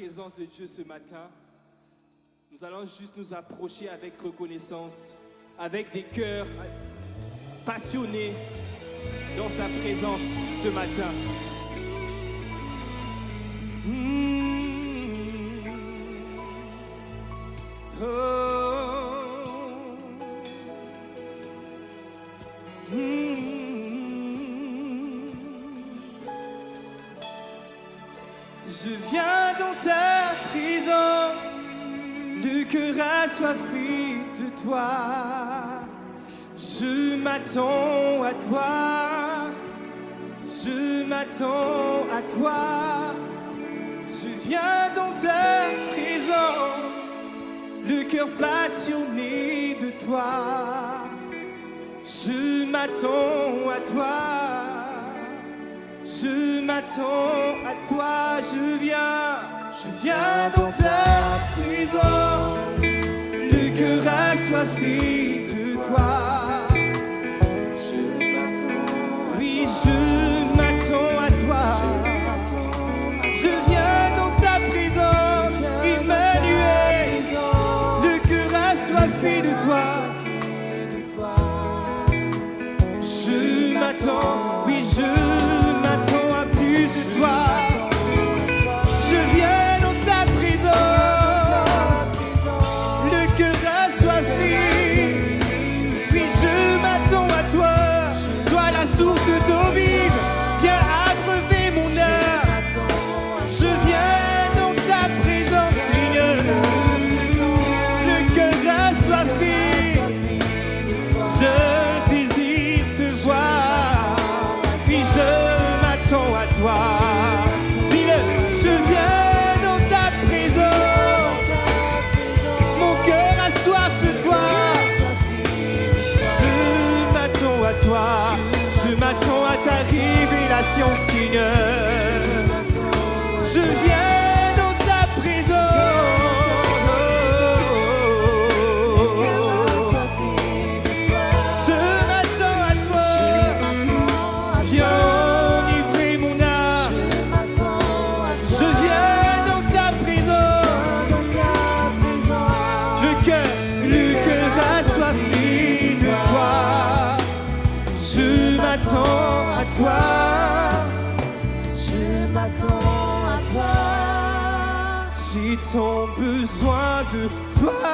présence de Dieu ce matin, nous allons juste nous approcher avec reconnaissance, avec des cœurs passionnés dans sa présence ce matin. Je viens dans ta présence, le cœur assoiffé de toi. Je m'attends à toi, je m'attends à toi. Je viens dans ta présence, le cœur passionné de toi. Je m'attends à toi. Je m'attends à toi, je viens dans ta présence, le cœur assoiffé de toi. Je m'attends, oui, je m'attends à toi. Je viens dans ta présence, Emmanuel, le cœur assoiffé de toi. Je m'attends, oui, je m'attends à plus de toi. Je viens dans ta présence, le cœur assoiffé. Puis je m'attends à toi, toi la source d'eau vive, viens abreuver mon âme. Je viens dans ta présence, Seigneur, le cœur assoiffé. Je désire te voir, puis je m'attends à toi. Dis-le, je viens dans ta présence, mon cœur a soif de toi. Je m'attends à toi, je m'attends à ta révélation, Seigneur. Je viens dans ta présence. Je m'attends à toi. Viens enivrer mon âme. Je viens dans ta présence. Le cœur assoiffé de toi. Je m'attends à toi. Je m'attends à toi. J'ai tant besoin de toi,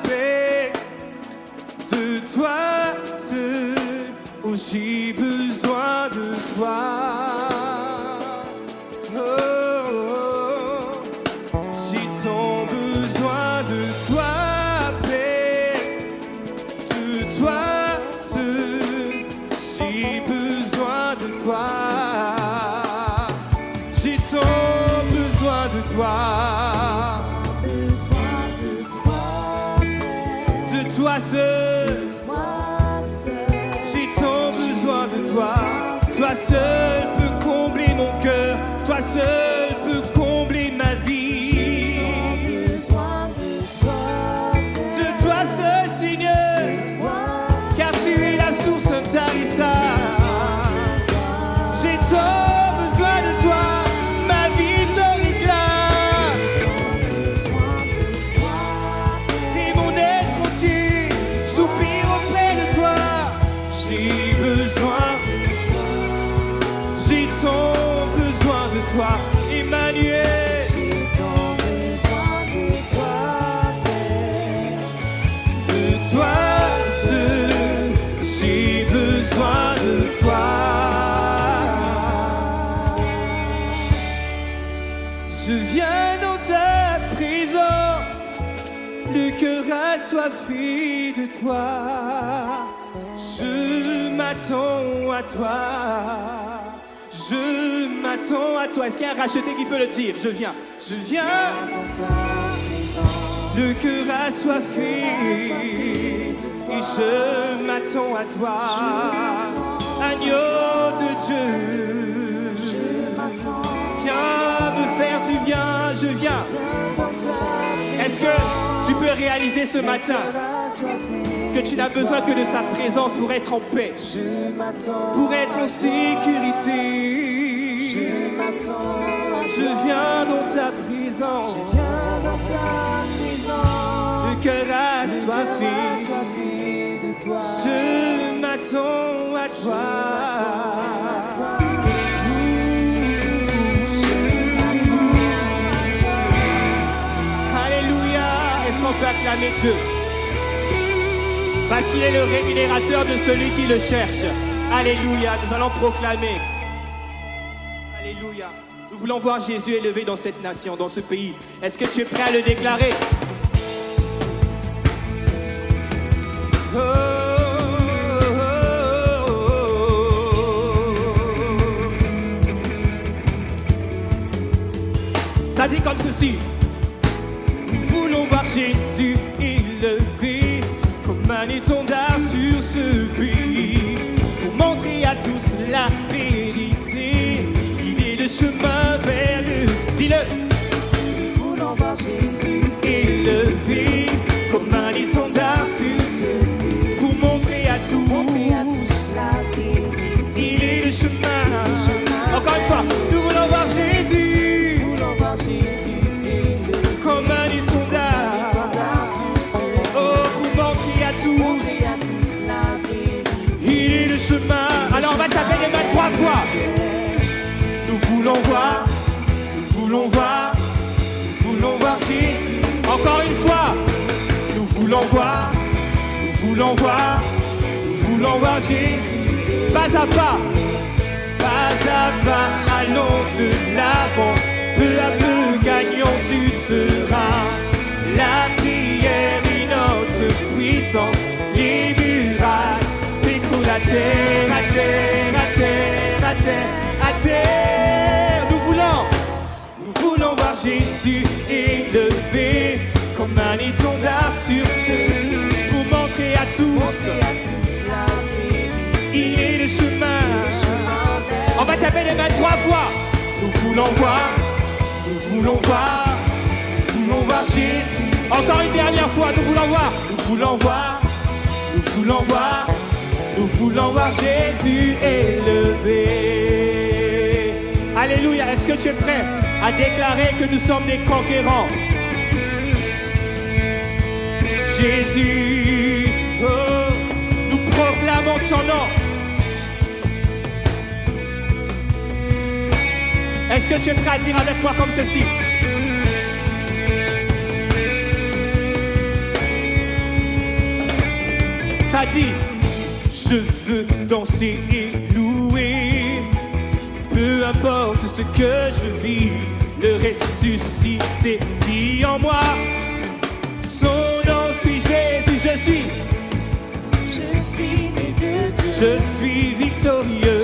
Père. De toi seul, oh, j'ai besoin de toi. Oh, oh, oh. J'ai tant besoin de toi, Père. De toi seul, j'ai besoin de toi. J'ai tant besoin de toi. De toi seul, j'ai tant besoin de toi. Toi seul peux combler mon cœur. Toi seul peux combler ma vie. De toi seul, Seigneur, car tu es la source intarissable. J'ai tant besoin de toi, ma vie t'en réclame. Et mon être entier soupire auprès de toi. J'ai besoin, j'ai tant besoin de toi, Emmanuel. J'ai tant besoin de toi, Père. De toi seul, j'ai besoin de toi. Je viens dans ta présence, le cœur assoiffé de toi. Je m'attends à toi. Je m'attends à toi. Est-ce qu'il y a un racheté qui peut le dire? Je viens dans ta présence, le cœur assoiffé. Et je m'attends à toi, agneau de Dieu. Viens me faire du bien, je viens. Est-ce que tu peux réaliser ce matin que tu n'as besoin que de sa présence pour être en paix, pour être en sécurité? Je viens dans ta présence. présence. Je viens dans ta présence. Le cœur assoiffé De toi. je m'attends à toi. Alléluia. Est-ce qu'on peut acclamer Dieu? Parce qu'il est le rémunérateur de celui qui le cherche. Alléluia. Nous allons proclamer. Alléluia. Nous voulons voir Jésus élevé dans cette nation, dans ce pays. Est-ce que tu es prêt à le déclarer? Oh, oh, oh, oh. Ça dit comme ceci. Nous voulons voir Jésus élevé comme un étendard sur ce pays, pour montrer à tous la vérité. Il est le chemin vers le ciel. Dis-le. Nous voulons voir Jésus Élevé comme un étendard sur ce pays, pour montrer à tous la vérité. il est le chemin. Encore une fois, nous voulons voir Jésus Nous voulons voir Jésus élevé comme un étendard. sur ce Oh, pour montrer à tous la vérité. il est le chemin. Alors on va taper les mains 3 fois. Nous voulons voir, nous voulons voir, nous voulons voir Jésus. Encore une fois, nous voulons voir, nous voulons voir, nous voulons voir Jésus. Pas à pas, allons de l'avant. Peu à peu gagnons du terrain. La prière est notre puissance. Les murailles s'écoulent à terre, à terre, à terre, à terre, à terre. Nous voulons voir Jésus élevé comme un étendard sur ce, pour montrer à tous la vérité. il est le chemin. On va taper les mains 3 fois. Nous voulons voir, nous voulons voir, nous voulons voir Jésus. Encore une dernière fois, nous voulons voir, nous voulons voir, nous voulons voir, nous voulons voir Jésus élevé. Alléluia. Est-ce que tu es prêt à déclarer que nous sommes des conquérants? Jésus, oh, nous proclamons son nom. Est-ce que tu es prêt à dire avec moi comme ceci? Ça dit, je veux danser et louer, peu importe ce que je vis, le ressuscité vit en moi. Son nom c'est Jésus, je suis né de Dieu. Je suis victorieux.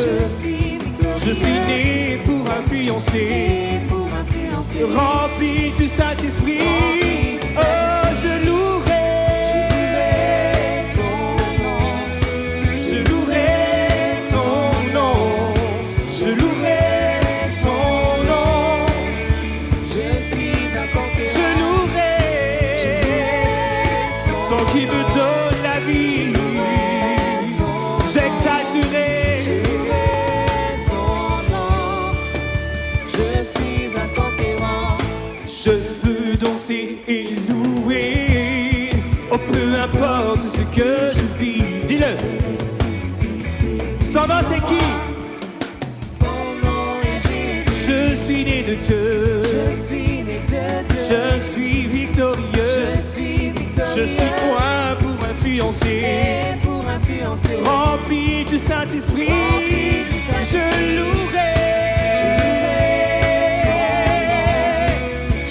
Je suis né pour influencer. Rempli du Saint-Esprit. Oh, je louerai son nom. Je louerai son nom. Je louerai son nom. Je suis un conquérant. Je louerai ton qui me donne la vie. J'exalterai. Je veux danser et louer. Oh, peu importe ce que je vis. Dis-le. Son nom c'est qui? Son nom est Jésus. Je suis né de Dieu. Je suis né de Dieu. Je suis victorieux. Je suis point pour influencer. Rempli du Saint-Esprit. Je louerai.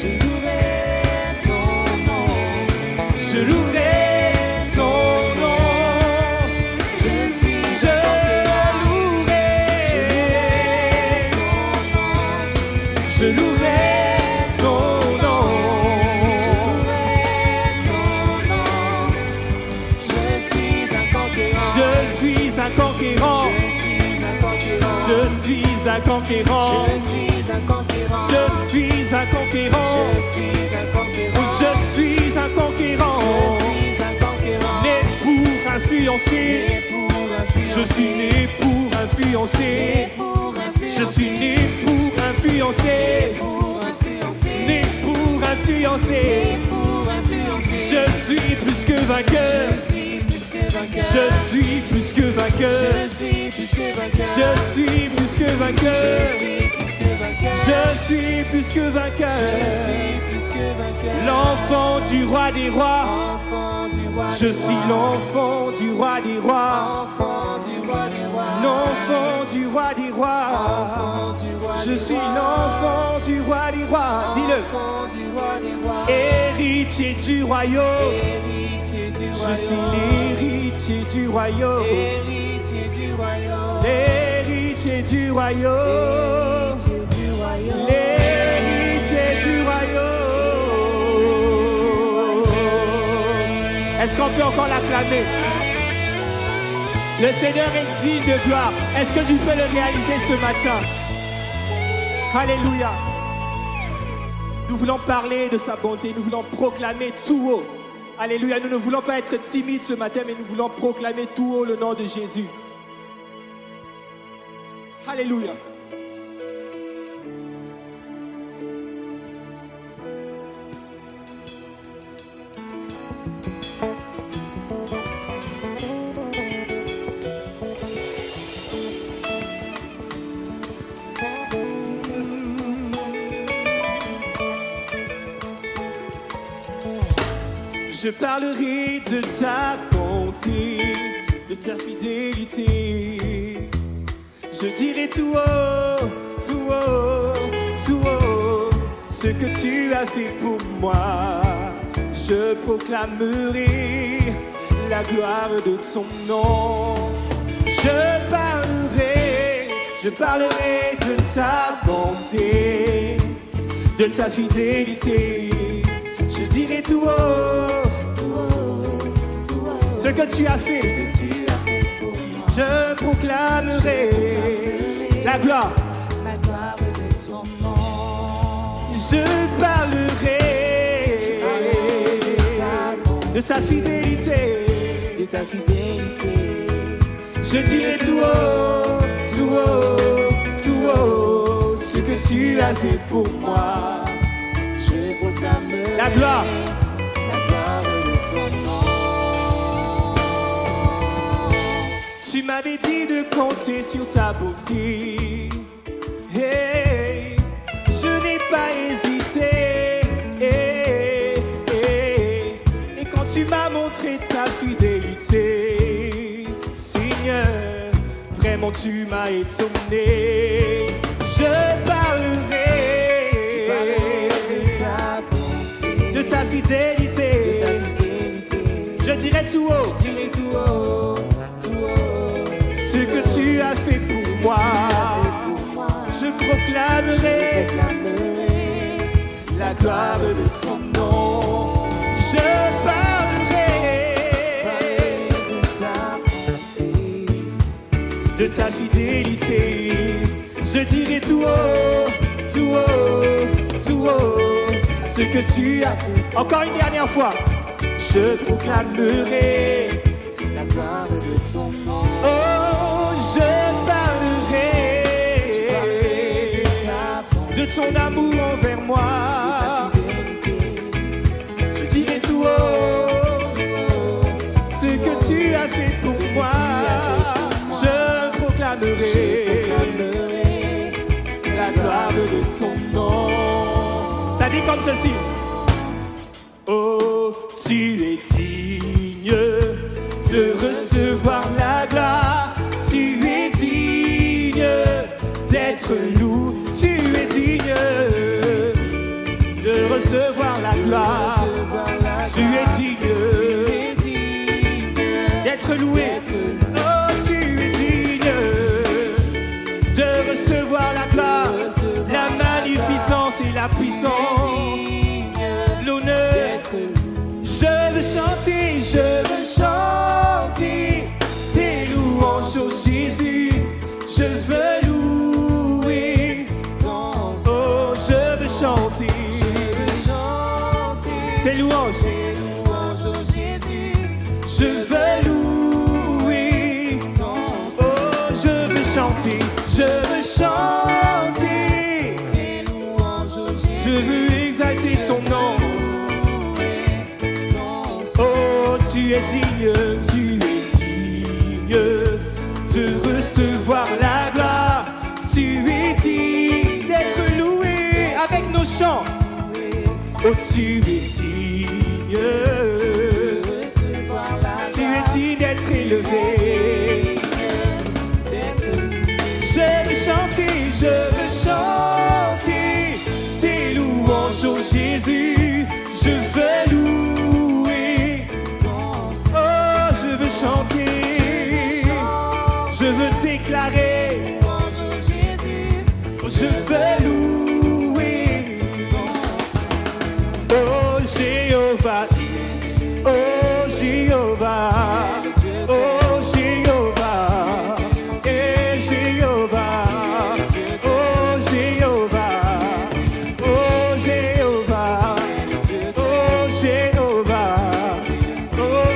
Je louerai son nom. Je louerai. Je louerai son nom. Je suis un conquérant. Je suis un conquérant. Je suis un conquérant. Je suis un conquérant. Je suis un conquérant. Né pour influencer. Je suis né pour influencer. Je suis né pour influencer. Né pour influencer. Je suis plus que vainqueur. Je suis plus que vainqueur. Je suis plus que vainqueur. Je suis plus que vainqueur. Je suis plus que vainqueur. Je suis plus que vainqueur. Je suis plus que vainqueur. Je suis plus que vainqueur. L'enfant du roi des rois. Enfant du roi Je des suis rois. l'enfant du roi des rois. Enfant du roi des rois. L'enfant du roi des rois. Enfant du roi Je des suis rois. l'enfant du roi des rois. Dis-le. Enfant du roi des rois. Héritier du royaume. Héritier du Je suis royaume. l'héritier du royaume. Héritier du royaume. L'héritier du royaume. Héritier du royaume. L'héritier du royaume. Est-ce qu'on peut encore l'acclamer? Le Seigneur est digne de gloire. Est-ce que tu peux le réaliser ce matin? Alléluia. Nous voulons parler de sa bonté. Nous voulons proclamer tout haut. Alléluia. Nous ne voulons pas être timides ce matin, mais nous voulons proclamer tout haut le nom de Jésus. Alléluia. Je parlerai de ta bonté, de ta fidélité. Je dirai tout haut, tout haut, tout haut, ce que tu as fait pour moi. Je proclamerai la gloire de ton nom. Je parlerai de ta bonté, de ta fidélité. Je dirai tout haut, ce que tu as fait. Je proclamerai la gloire de ton nom. Je parlerai de ta fidélité. De ta fidélité. Je dirai tout haut, tout haut, tout haut, ce que tu as fait pour moi. Je proclamerai La gloire de ton nom. Tu m'avais dit de compter sur ta beauté. Hey, je n'ai pas hésité. Hey, hey. Et quand tu m'as montré ta fidélité, Seigneur, vraiment tu m'as étonné. Je parlerai de ta fidélité. Je dirai tout haut, ce que tu as fait pour moi. Je proclamerai la gloire de ton nom. Je parlerai de ta fidélité. Je dirai tout haut, tout haut, tout haut, ce que tu as fait. Encore une dernière fois. Je proclamerai la gloire de ton nom. Oh, je parlerai de ton amour envers moi. Je dirai tout haut ce que tu as fait pour moi. Je proclamerai la gloire de ton nom. Ça dit comme ceci. Oh, tu es digne de recevoir la gloire. Tu es digne d'être loué. Tu es digne de recevoir la gloire. Tu es digne d'être loué. Oh, tu es digne de recevoir la gloire, la magnificence et la puissance, l'honneur. Je veux chanter tes louanges, oh Jésus. Je veux louer ton nom. Oh, je veux chanter tes louanges, oh Jésus. Je veux louer ton nom. Oh, je veux chanter tes louanges, oh Jésus. Je veux exalter ton nom. tu es digne de recevoir la gloire. Tu es digne d'être loué avec nos chants. Oh, tu es digne, tu es digne d'être élevé. Je veux chanter tes louanges, oh Jésus. Je veux louer. Oh, je veux chanter. Je veux déclarer. Je veux louer. Oh Jéhovah. Oh Jéhovah. Oh Jéhovah. Et Jéhovah. Oh Jéhovah. Oh Jéhovah. Oh Jéhovah. Oh.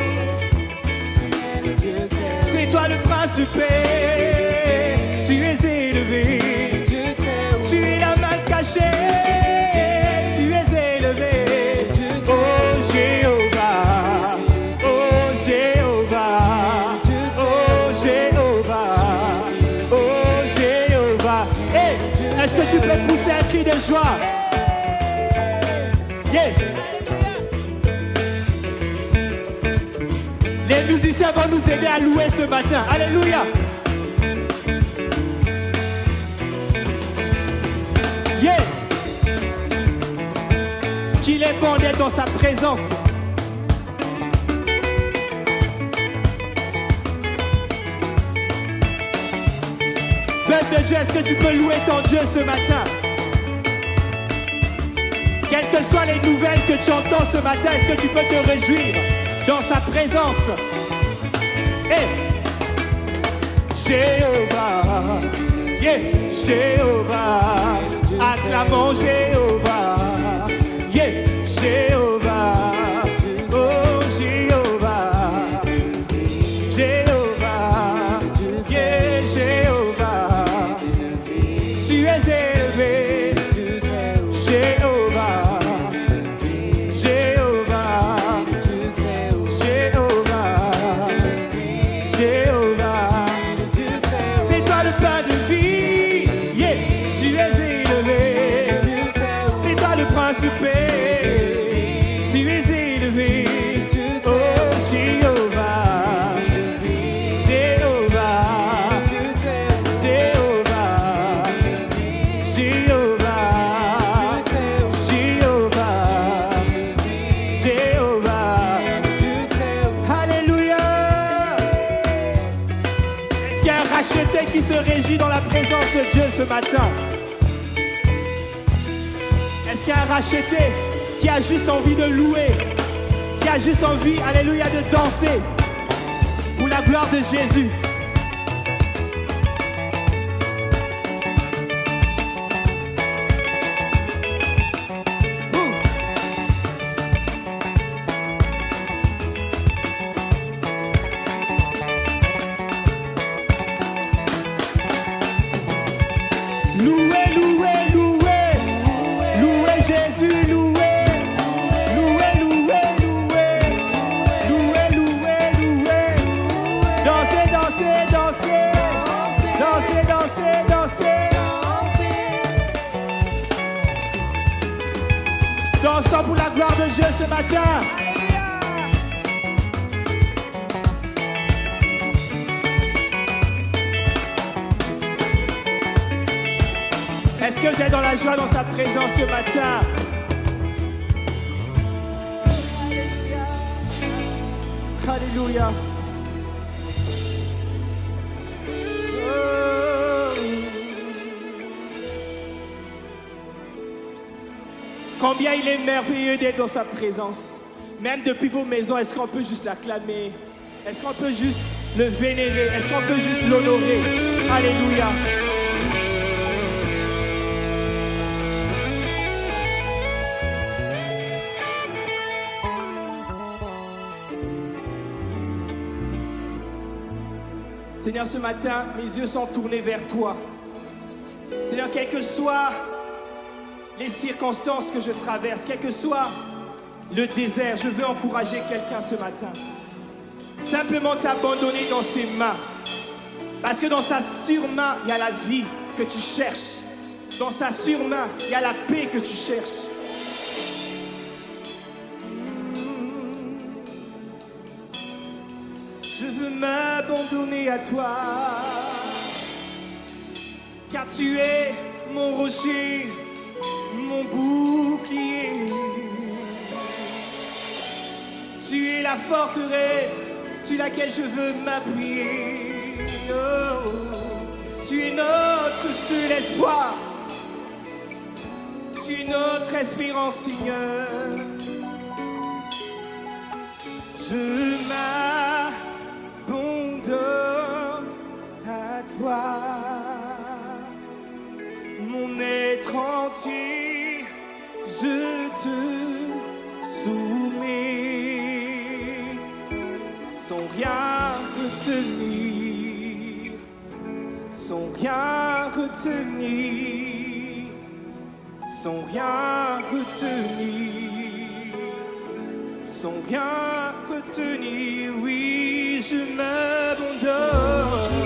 C'est toi le prince de paix. Tu es élevé. Tu es la main cachée. Tu es élevé. Oh Jéhovah. Oh Jéhovah. Oh Jéhovah. Oh Jéhovah. Hey, est-ce que tu peux pousser un cri de joie? Yeah. Les musiciens vont nous aider à louer ce matin. Alléluia. Yeah. Qu'il est bon d'être dans sa présence. Peuple de Dieu, est-ce que tu peux louer ton Dieu ce matin? Quelles que soient les nouvelles que tu entends ce matin, est-ce que tu peux te réjouir dans sa présence? Hey. Jéhovah, yeah. Jéhovah, acclamons Jéhovah, yeah. Jéhovah, oh Jéhovah, Jéhovah, yeah. Jéhovah, tu es élevé, Jéhovah, Jéhovah, Jéhovah, Jéhovah, c'est toi le pain de vie, yeah. Tu es élevé, c'est toi le prince de paix, tu es élevé, oh Jéhovah, Jéhovah, Jéhovah, Jéhovah, Jéhovah, Jéhovah, alléluia. Est-ce qu'il y a un racheté qui se réjouit dans la présence de Dieu ce matin? Est-ce qu'il y a un racheté qui a juste envie de louer, qui a juste envie, alléluia, de danser pour la gloire de Jésus? Louez, louez, louez, louez Jésus, louez, louez, louez, louez, louez, louez, louez, dansez, dansez, dansez, dansez, dansez, dansez, dansons pour la gloire de Dieu ce matin. Est-ce que vous êtes dans la joie, dans sa présence ce matin? Alléluia. Oh. Combien il est merveilleux d'être dans sa présence. Même depuis vos maisons, est-ce qu'on peut juste l'acclamer? Est-ce qu'on peut juste le vénérer? Est-ce qu'on peut juste l'honorer? Alléluia. Seigneur, ce matin, mes yeux sont tournés vers toi. Seigneur, quelles que soient les circonstances que je traverse, quel que soit le désert, je veux encourager quelqu'un ce matin. Simplement t'abandonner dans ses mains. Parce que dans sa surmain, il y a la vie que tu cherches. Dans sa surmain, il y a la paix que tu cherches. Je veux m'abandonner à toi. Car tu es mon rocher, mon bouclier. Tu es la forteresse sur laquelle je veux m'appuyer. Oh, tu es notre seul espoir. Tu es notre espérance, Seigneur. Je m'abandonne à toi. Mon être entier, je te soumets. Sans rien retenir, sans rien retenir, sans rien retenir, sans rien retenir, oui, je m'abandonne.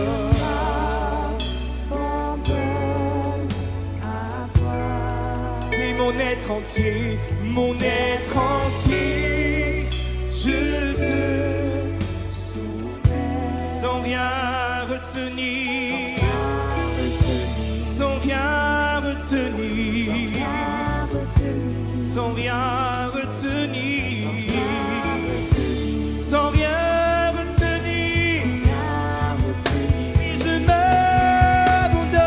Et mon être entier, je te soumets. Sans rien retenir, sans rien retenir, sans rien retenir, sans rien retenir, et je m'abandonne.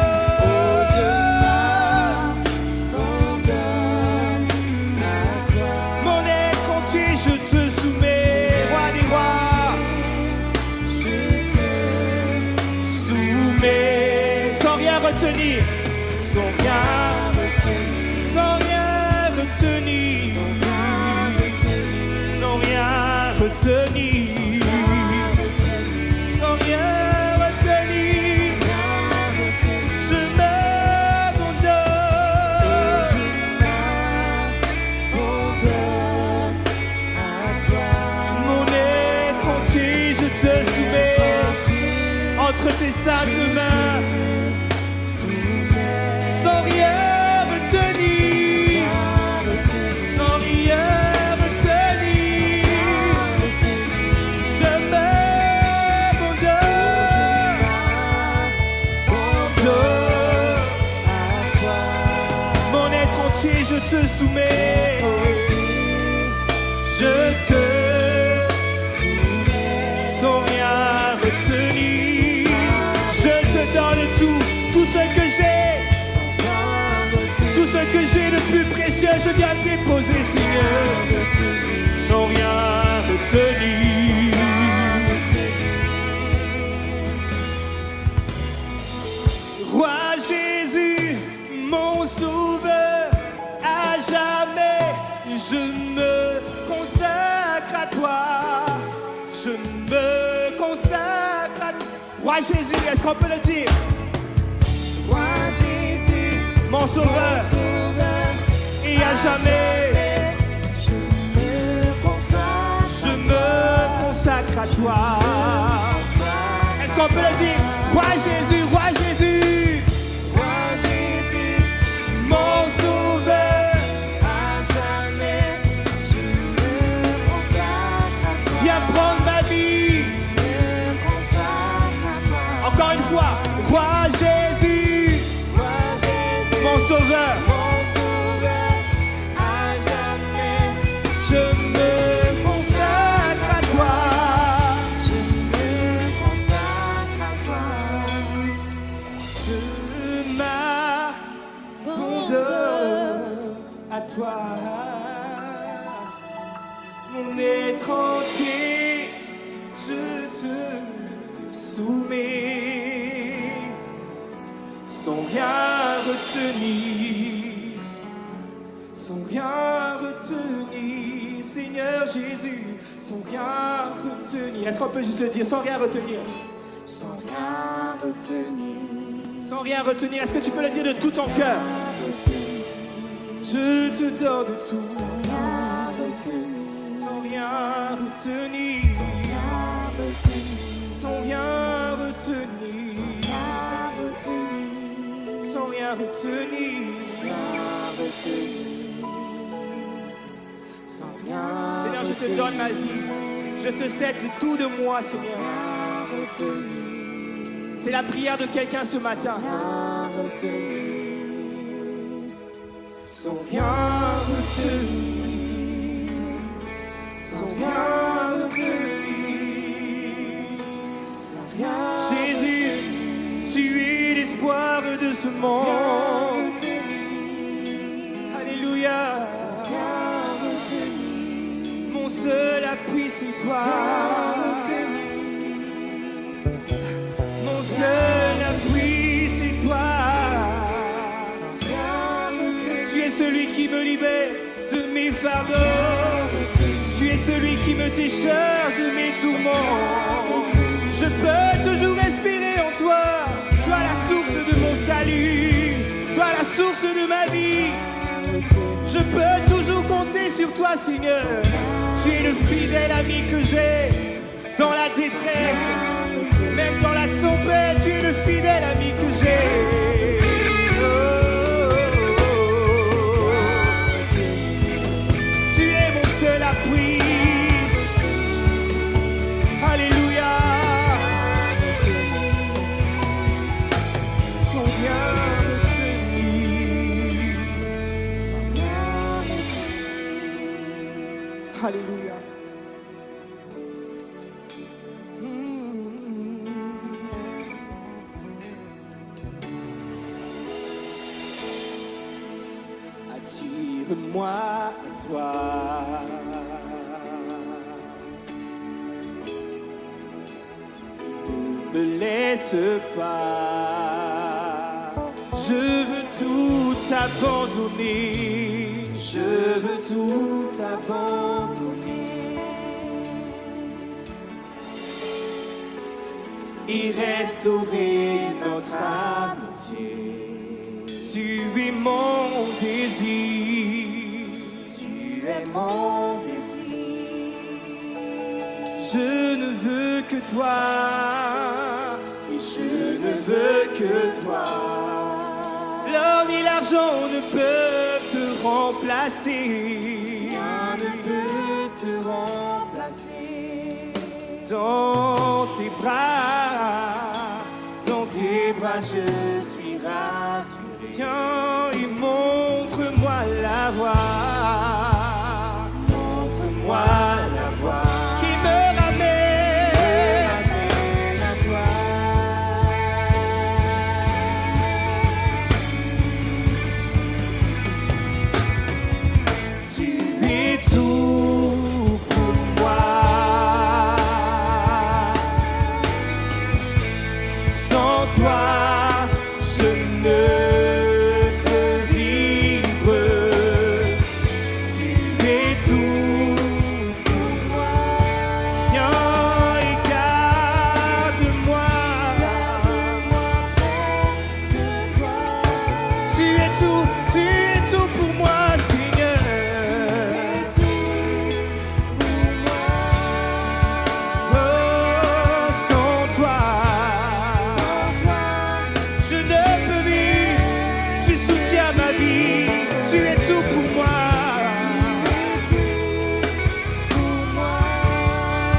Mon être entier, je te soumets, roi des rois. Je te soumets, sans rien retenir, sans rien retenir, sans rien retenir, sans rien retenir, sans rien retenir, je m'abandonne. Mon être entier, je te soumets entre tes saintes mains. Sans rien retenir, sans rien retenir, je m'abandonne. Mon être entier, je te soumets. Je te soumets. Sans rien retenir, je te donne tout ce que j'ai. Tout ce que j'ai de plus précieux, je viens déposer, Seigneur, sans rien retenir. Roi Jésus, mon sauveur, à jamais, je me consacre à toi. Je me consacre à toi. Roi Jésus, est-ce qu'on peut le dire? Roi Jésus, mon sauveur, et à jamais, je me consacre à toi. Est-ce qu'on peut le dire? Roi Jésus, Roi Jésus, mon sauveur, à jamais, je me consacre à toi. viens prendre ma vie. Je me consacre à toi. Encore une fois, Roi Jésus, mon sauveur, à jamais, je me consacre à toi. je me consacre à toi. Je m'abandonne à toi. Mon être entier, je te soumets. Sans rien retenir, sans rien retenir, Seigneur Jésus, sans rien retenir. Est-ce qu'on peut juste le dire, sans rien retenir? Sans rien retenir, Sans rien retenir, est-ce que tu peux le dire de tout ton cœur? Je te donne tout, sans rien retenir, sans rien retenir. sans rien sans rien retenir, sans rien retenir. Seigneur, je te donne ma vie, je te cède tout de moi, Seigneur. C'est la prière de quelqu'un ce matin. Sans rien retenir, sans rien retenir, sans rien. Jésus, tu es l'espoir de ce monde. Alléluia. Mon seul appui, c'est toi. Mon seul appui, c'est toi. Tu es celui qui me libère de mes fardeaux. Tu es celui qui me décharge de mes tourments. Je peux toujours espérer en toi. Toi la source de mon salut. Toi la source de ma vie. Je peux toujours compter sur toi, Seigneur. Tu es le fidèle ami que j'ai dans la détresse. Même dans la tempête, tu es le fidèle ami que j'ai. Tu es mon seul appui. Alléluia. Sans rien retenir. Alléluia. Attire-moi à toi. Ne me laisse pas. Je veux tout abandonner. Je veux tout abandonner. Et restaurer notre amitié. Tu es mon désir. Tu es mon désir. Je ne veux que toi. Et je ne veux que toi. L'or ni l'argent ne peuvent te remplacer. Rien ne peut te remplacer. Dans tes bras, je suis rassuré. Viens et montre-moi la voie. Montre-moi la voie qui me ramène à toi. Tu es tout pour moi. Sans toi, je ne peux vivre. Tu es tout pour moi. Viens et garde-moi. Tu es tout pour moi, Seigneur. Oh, sans toi, je ne peux vivre. Tu soutiens ma vie. Tu es tout pour moi.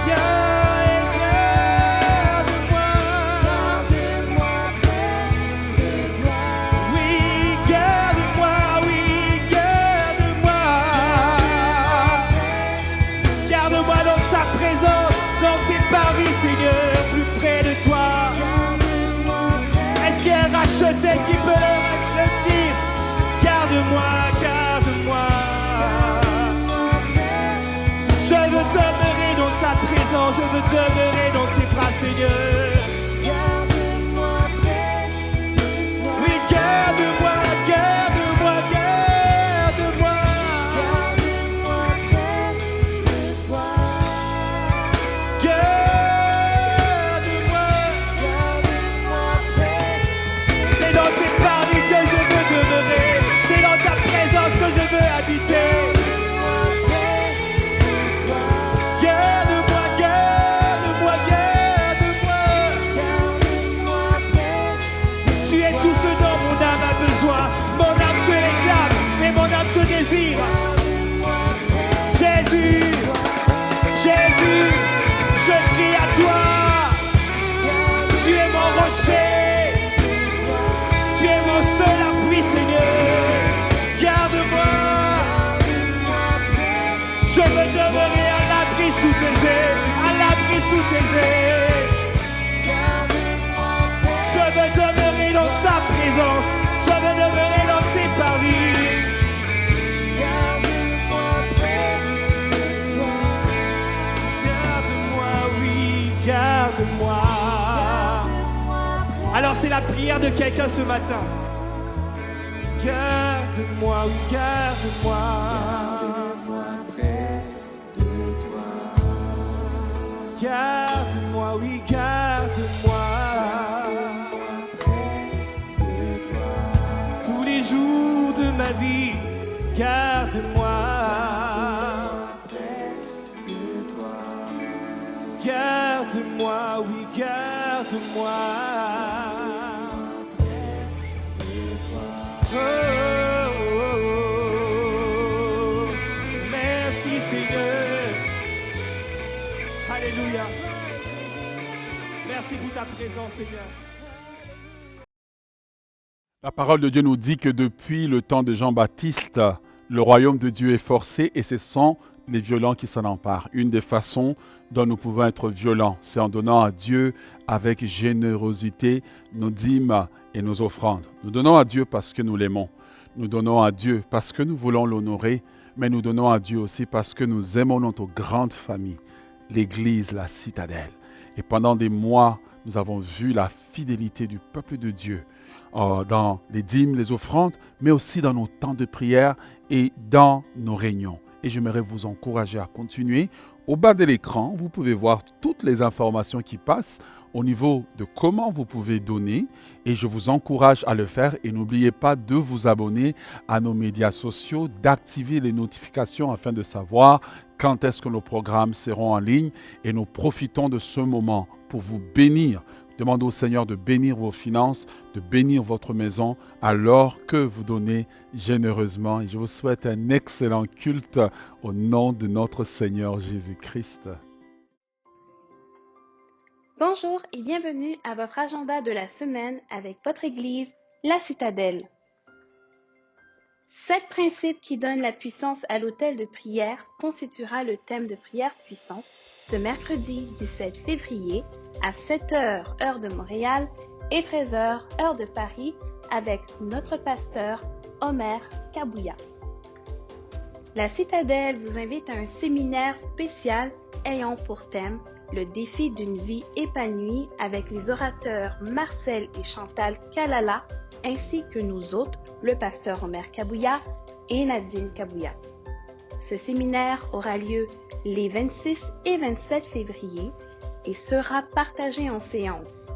Viens et garde-moi. Oui, garde-moi, oui, garde-moi. Garde-moi dans ta présence, dans tes paris, Seigneur, plus près de toi. Est-ce qu'il y a un racheté qui peut le dire? Garde-moi, garde-moi. Je veux demeurer dans ta présence, je veux demeurer dans tes bras, Seigneur. Oui, garde-moi, garde-moi, garde-moi. Garde-moi. C'est dans tes paris que je veux demeurer. C'est dans ta présence que je veux habiter. Garde-moi, garde-moi, veux demeurer à l'abri sous tes ailes, à l'abri sous tes ailes. Je veux demeurer dans ta présence, je veux demeurer dans tes parvis. Garde-moi, oui, garde-moi. Alors c'est la prière de quelqu'un ce matin. Garde-moi, oui, garde-moi. Garde-moi, oui, garde-moi. Tous les jours de ma vie, garde-moi. Garde-moi, oui, garde-moi. Oh, oh, oh, oh. Merci Seigneur. Alléluia. Merci pour ta présence, Seigneur. La parole de Dieu nous dit que depuis le temps de Jean-Baptiste, le royaume de Dieu est forcé et ce sont les violents qui s'en emparent. Une des façons dont nous pouvons être violents, c'est en donnant à Dieu avec générosité nos dîmes et nos offrandes. Nous donnons à Dieu parce que nous l'aimons. Nous donnons à Dieu parce que nous voulons l'honorer, mais nous donnons à Dieu aussi parce que nous aimons notre grande famille, l'Église, la citadelle. Et pendant des mois, nous avons vu la fidélité du peuple de Dieu dans les dîmes, les offrandes, mais aussi dans nos temps de prière et dans nos réunions. Et j'aimerais vous encourager à continuer. Au bas de l'écran, vous pouvez voir toutes les informations qui passent au niveau de comment vous pouvez donner et je vous encourage à le faire et n'oubliez pas de vous abonner à nos médias sociaux, d'activer les notifications afin de savoir quand est-ce que nos programmes seront en ligne et nous profitons de ce moment pour vous bénir. Demandez au Seigneur de bénir vos finances, de bénir votre maison alors que vous donnez généreusement. Et je vous souhaite un excellent culte au nom de notre Seigneur Jésus-Christ. Bonjour et bienvenue à votre agenda de la semaine avec votre Église, la Citadelle. 7 principes qui donnent la puissance à l'autel de prière constituera le thème de prière puissante ce mercredi 17 février à 7h heure de Montréal et 13h heure de Paris avec notre pasteur Omer Kabouya. La Citadelle vous invite à un séminaire spécial ayant pour thème le défi d'une vie épanouie avec les orateurs Marcel et Chantal Kalala ainsi que nous autres, le pasteur Omer Kabouya et Nadine Kabouya. Ce séminaire aura lieu les 26 et 27 février et sera partagé en séances.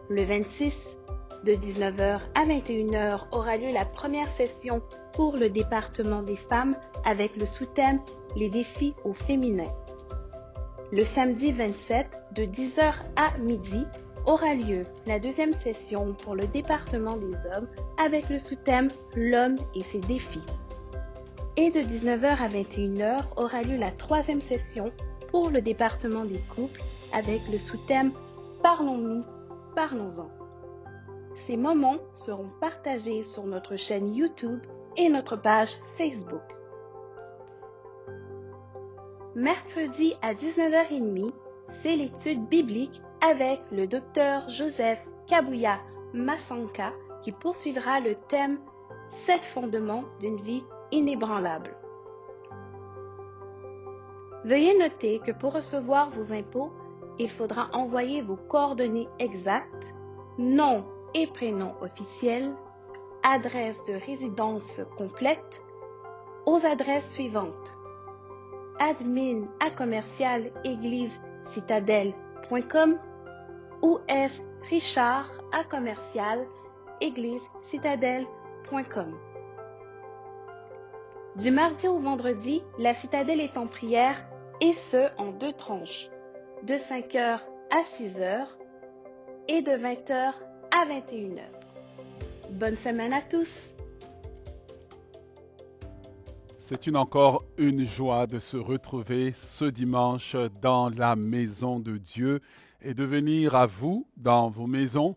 Le 26, de 19h à 21h, aura lieu la première session pour le département des femmes avec le sous-thème « Les défis au féminin ». Le samedi 27, de 10h à midi, aura lieu la deuxième session pour le département des hommes avec le sous-thème « L'homme et ses défis ». Et de 19h à 21h aura lieu la troisième session pour le département des couples avec le sous-thème « Parlons-nous, parlons-en ». Ces moments seront partagés sur notre chaîne YouTube et notre page Facebook. Mercredi à 19h30, c'est l'étude biblique avec le docteur Joseph Kabouya Massanka qui poursuivra le thème « 7 fondements d'une vie inébranlable ». Veuillez noter que pour recevoir vos impôts, il faudra envoyer vos coordonnées exactes, nom et prénom officiels, adresse de résidence complète, aux adresses suivantes: admin@église-citadelle.com ou richard@église-citadelle.com. Du mardi au vendredi, la Citadelle est en prière et ce en 2 tranches, de 5h à 6h et de 20h à 21h. Bonne semaine à tous! C'est encore une joie de se retrouver ce dimanche dans la maison de Dieu et de venir à vous dans vos maisons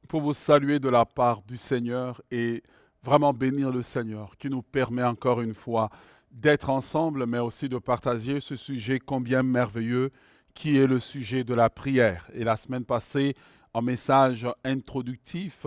pour vous saluer de la part du Seigneur et vraiment bénir le Seigneur qui nous permet encore une fois d'être ensemble, mais aussi de partager ce sujet combien merveilleux qui est le sujet de la prière. Et la semaine passée, un message introductif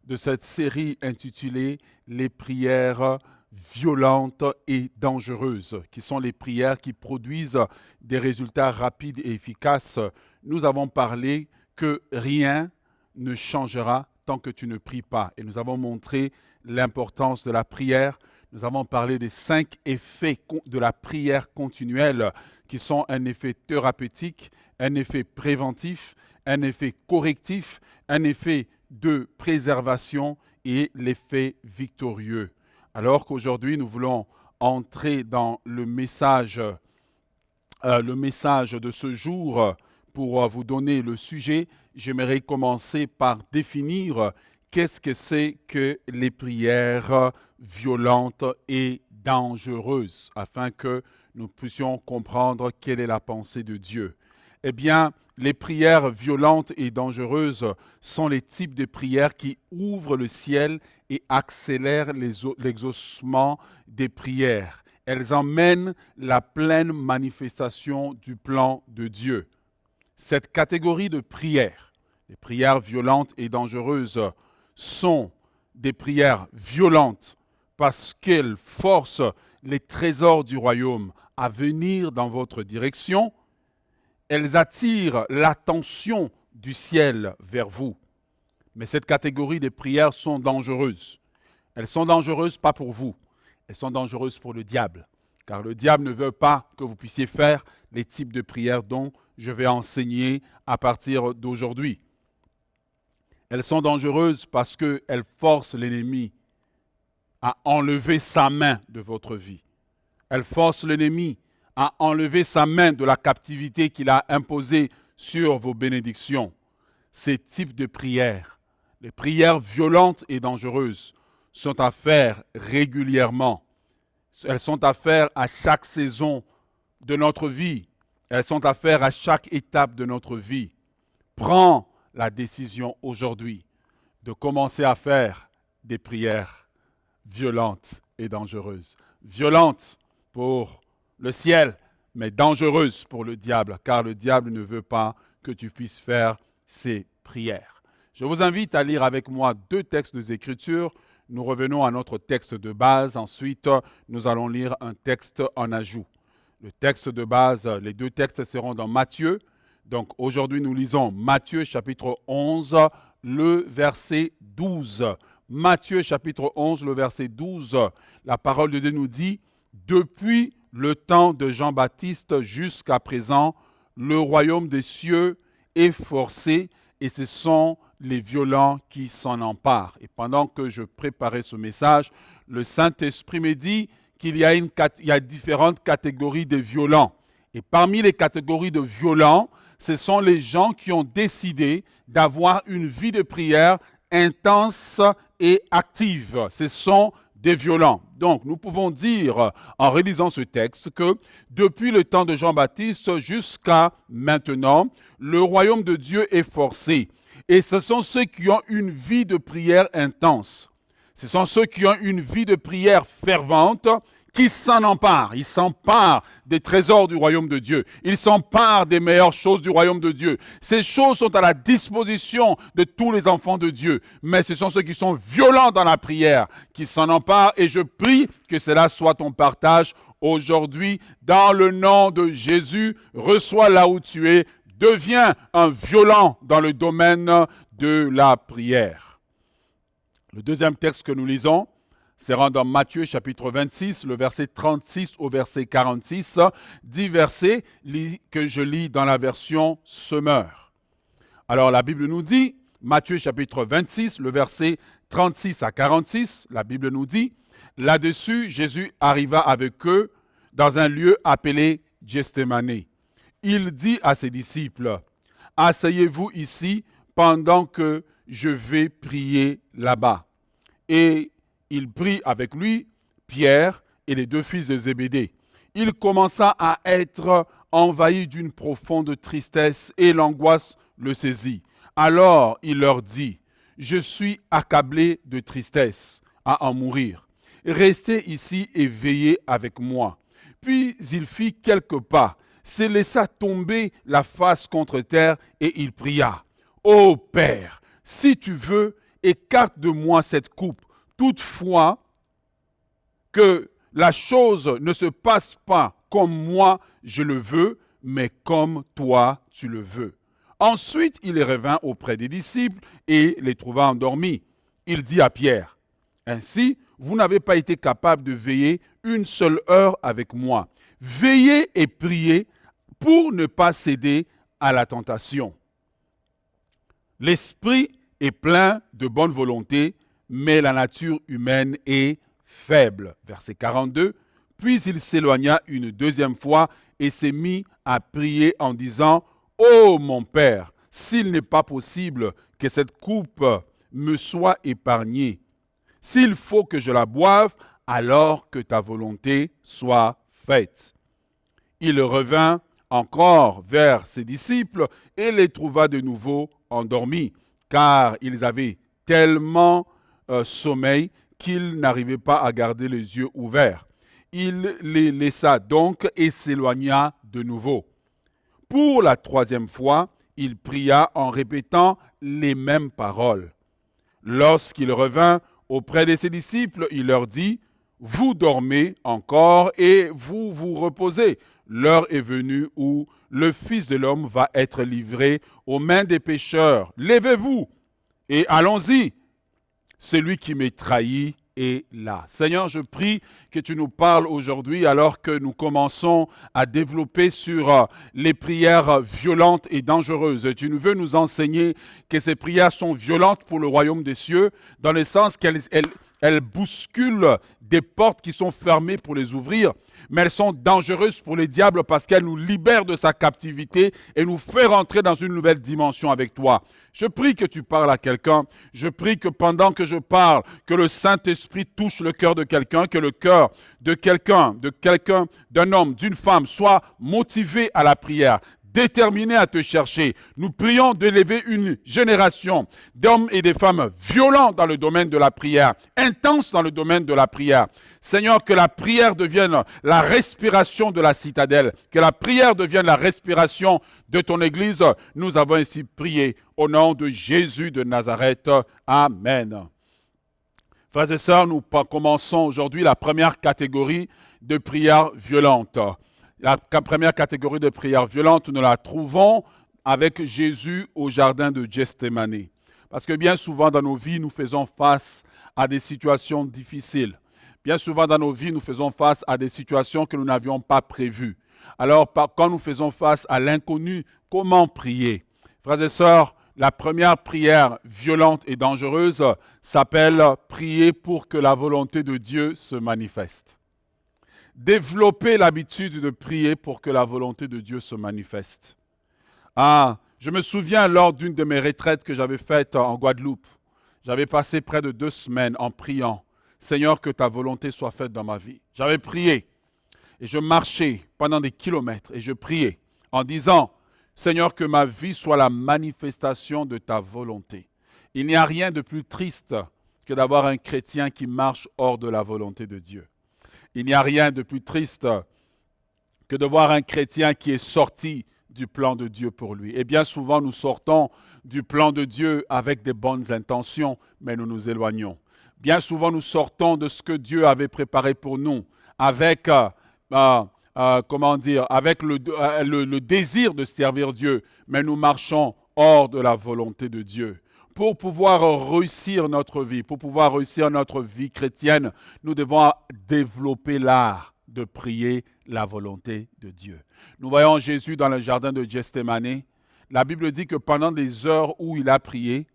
de cette série intitulée « Les prières violentes et dangereuses », qui sont les prières qui produisent des résultats rapides et efficaces. Nous avons parlé que rien ne changera tant que tu ne pries pas. Et nous avons montré l'importance de la prière. Nous avons parlé des 5 effets de la prière continuelle qui sont un effet thérapeutique, un effet préventif, un effet correctif, un effet de préservation et l'effet victorieux. Alors qu'aujourd'hui, nous voulons entrer dans le message de ce jour pour vous donner le sujet. J'aimerais commencer par définir qu'est-ce que c'est que les prières violentes et dangereuses, afin que nous puissions comprendre quelle est la pensée de Dieu. Eh bien, les prières violentes et dangereuses sont les types de prières qui ouvrent le ciel et accélèrent l'exaucement des prières. Elles emmènent la pleine manifestation du plan de Dieu. Cette catégorie de prières, les prières violentes et dangereuses, sont des prières violentes parce qu'elles forcent les trésors du royaume à venir dans votre direction. Elles attirent l'attention du ciel vers vous. Mais cette catégorie de prières sont dangereuses. Elles sont dangereuses pas pour vous, elles sont dangereuses pour le diable. Car le diable ne veut pas que vous puissiez faire les types de prières dont je vais enseigner à partir d'aujourd'hui. Elles sont dangereuses parce qu'elles forcent l'ennemi à enlever sa main de votre vie. Elles forcent l'ennemi à enlever sa main de la captivité qu'il a imposée sur vos bénédictions. Ces types de prières, les prières violentes et dangereuses, sont à faire régulièrement. Elles sont à faire à chaque saison de notre vie. Elles sont à faire à chaque étape de notre vie. Prends la décision aujourd'hui de commencer à faire des prières violentes et dangereuses. Violentes pour le ciel, mais dangereuses pour le diable, car le diable ne veut pas que tu puisses faire ces prières. Je vous invite à lire avec moi 2 textes des Écritures. Nous revenons à notre texte de base. Ensuite, nous allons lire un texte en ajout. Le texte de base, les 2 textes seront dans Matthieu. Donc aujourd'hui, nous lisons Matthieu chapitre 11, le verset 12. Matthieu chapitre 11, le verset 12. La parole de Dieu nous dit « Depuis le temps de Jean-Baptiste jusqu'à présent, le royaume des cieux est forcé et ce sont les violents qui s'en emparent. » Et pendant que je préparais ce message, le Saint-Esprit me dit qu'il y a différentes catégories de violents. Et parmi les catégories de violents, ce sont les gens qui ont décidé d'avoir une vie de prière intense et active. Ce sont des violents. Donc, nous pouvons dire, en relisant ce texte, que depuis le temps de Jean-Baptiste jusqu'à maintenant, le royaume de Dieu est forcé. Et ce sont ceux qui ont une vie de prière intense. Ce sont ceux qui ont une vie de prière fervente qui s'en emparent. Ils s'emparent des trésors du royaume de Dieu. Ils s'emparent des meilleures choses du royaume de Dieu. Ces choses sont à la disposition de tous les enfants de Dieu. Mais ce sont ceux qui sont violents dans la prière qui s'en emparent. Et je prie que cela soit ton partage aujourd'hui. Dans le nom de Jésus, reçois là où tu es. Deviens un violent dans le domaine de la prière. Le deuxième texte que nous lisons sera dans Matthieu chapitre 26, le verset 36 au verset 46, 10 versets que je lis dans la version Semeur. Alors la Bible nous dit, Matthieu chapitre 26, le verset 36 à 46, la Bible nous dit, là-dessus Jésus arriva avec eux dans un lieu appelé Gethsémani. Il dit à ses disciples, « Asseyez-vous ici pendant que je vais prier là-bas. » Et il prit avec lui Pierre et les 2 fils de Zébédée. Il commença à être envahi d'une profonde tristesse et l'angoisse le saisit. Alors il leur dit, « Je suis accablé de tristesse à en mourir. restez ici et veillez avec moi. Puis il fit quelques pas, se laissa tomber la face contre terre et il pria. Ô Père, si tu veux, écarte de moi cette coupe. Toutefois, que la chose ne se passe pas comme moi je le veux, mais comme toi tu le veux. Ensuite, il revint auprès des disciples et les trouva endormis. Il dit à Pierre, « Ainsi, vous n'avez pas été capable de veiller une seule heure avec moi. Veillez et priez pour ne pas céder à la tentation. L'esprit est plein de bonne volonté, mais la nature humaine est faible. » Verset 42. Puis il s'éloigna une deuxième fois et s'est mis à prier en disant, « Ô mon Père, s'il n'est pas possible que cette coupe me soit épargnée, s'il faut que je la boive, alors que ta volonté soit faite. » Il revint encore vers ses disciples et les trouva de nouveau endormis, car ils avaient tellement sommeil qu'ils n'arrivaient pas à garder les yeux ouverts. Il les laissa donc et s'éloigna de nouveau. Pour la troisième fois, il pria en répétant les mêmes paroles. Lorsqu'il revint auprès de ses disciples, il leur dit, « Vous dormez encore et vous vous reposez. L'heure est venue où le Fils de l'homme va être livré aux mains des pécheurs. Levez-vous et allons-y. Celui qui m'est trahi est là. » Seigneur, je prie que tu nous parles aujourd'hui alors que nous commençons à développer sur les prières violentes et dangereuses. Tu veux nous enseigner que ces prières sont violentes pour le royaume des cieux, dans le sens qu'elles bousculent des portes qui sont fermées pour les ouvrir, mais elles sont dangereuses pour les diables parce qu'elles nous libèrent de sa captivité et nous fait rentrer dans une nouvelle dimension avec toi. Je prie que tu parles à quelqu'un. Je prie que pendant que je parle, que le Saint-Esprit touche le cœur de quelqu'un, que le cœur de quelqu'un, d'un homme, d'une femme soit motivé à la prière, déterminé à te chercher. Nous prions d'élever une génération d'hommes et de femmes violents dans le domaine de la prière, intenses dans le domaine de la prière. Seigneur, que la prière devienne la respiration de la citadelle, que la prière devienne la respiration de ton Église. Nous avons ainsi prié au nom de Jésus de Nazareth. Amen. Frères et sœurs, nous commençons aujourd'hui la première catégorie de prières violentes. La première catégorie de prières violentes, nous la trouvons avec Jésus au jardin de Gethsémani. Parce que bien souvent dans nos vies, nous faisons face à des situations difficiles. Bien souvent dans nos vies, nous faisons face à des situations que nous n'avions pas prévues. Alors, quand nous faisons face à l'inconnu, comment prier? Frères et sœurs, la première prière violente et dangereuse s'appelle « Prier pour que la volonté de Dieu se manifeste ». Développer l'habitude de prier pour que la volonté de Dieu se manifeste. Je me souviens lors d'une de mes retraites que j'avais faites en Guadeloupe. J'avais passé près de 2 semaines en priant. Seigneur, que ta volonté soit faite dans ma vie. J'avais prié et je marchais pendant des kilomètres et je priais en disant, Seigneur, que ma vie soit la manifestation de ta volonté. Il n'y a rien de plus triste que d'avoir un chrétien qui marche hors de la volonté de Dieu. Il n'y a rien de plus triste que de voir un chrétien qui est sorti du plan de Dieu pour lui. Et bien souvent, nous sortons du plan de Dieu avec des bonnes intentions, mais nous nous éloignons. Bien souvent, nous sortons de ce que Dieu avait préparé pour nous avec, avec le désir de servir Dieu, mais nous marchons hors de la volonté de Dieu. Pour pouvoir réussir notre vie, pour pouvoir réussir notre vie chrétienne, nous devons développer l'art de prier la volonté de Dieu. Nous voyons Jésus dans le jardin de Gethsémani. La Bible dit que pendant les heures où il a prié,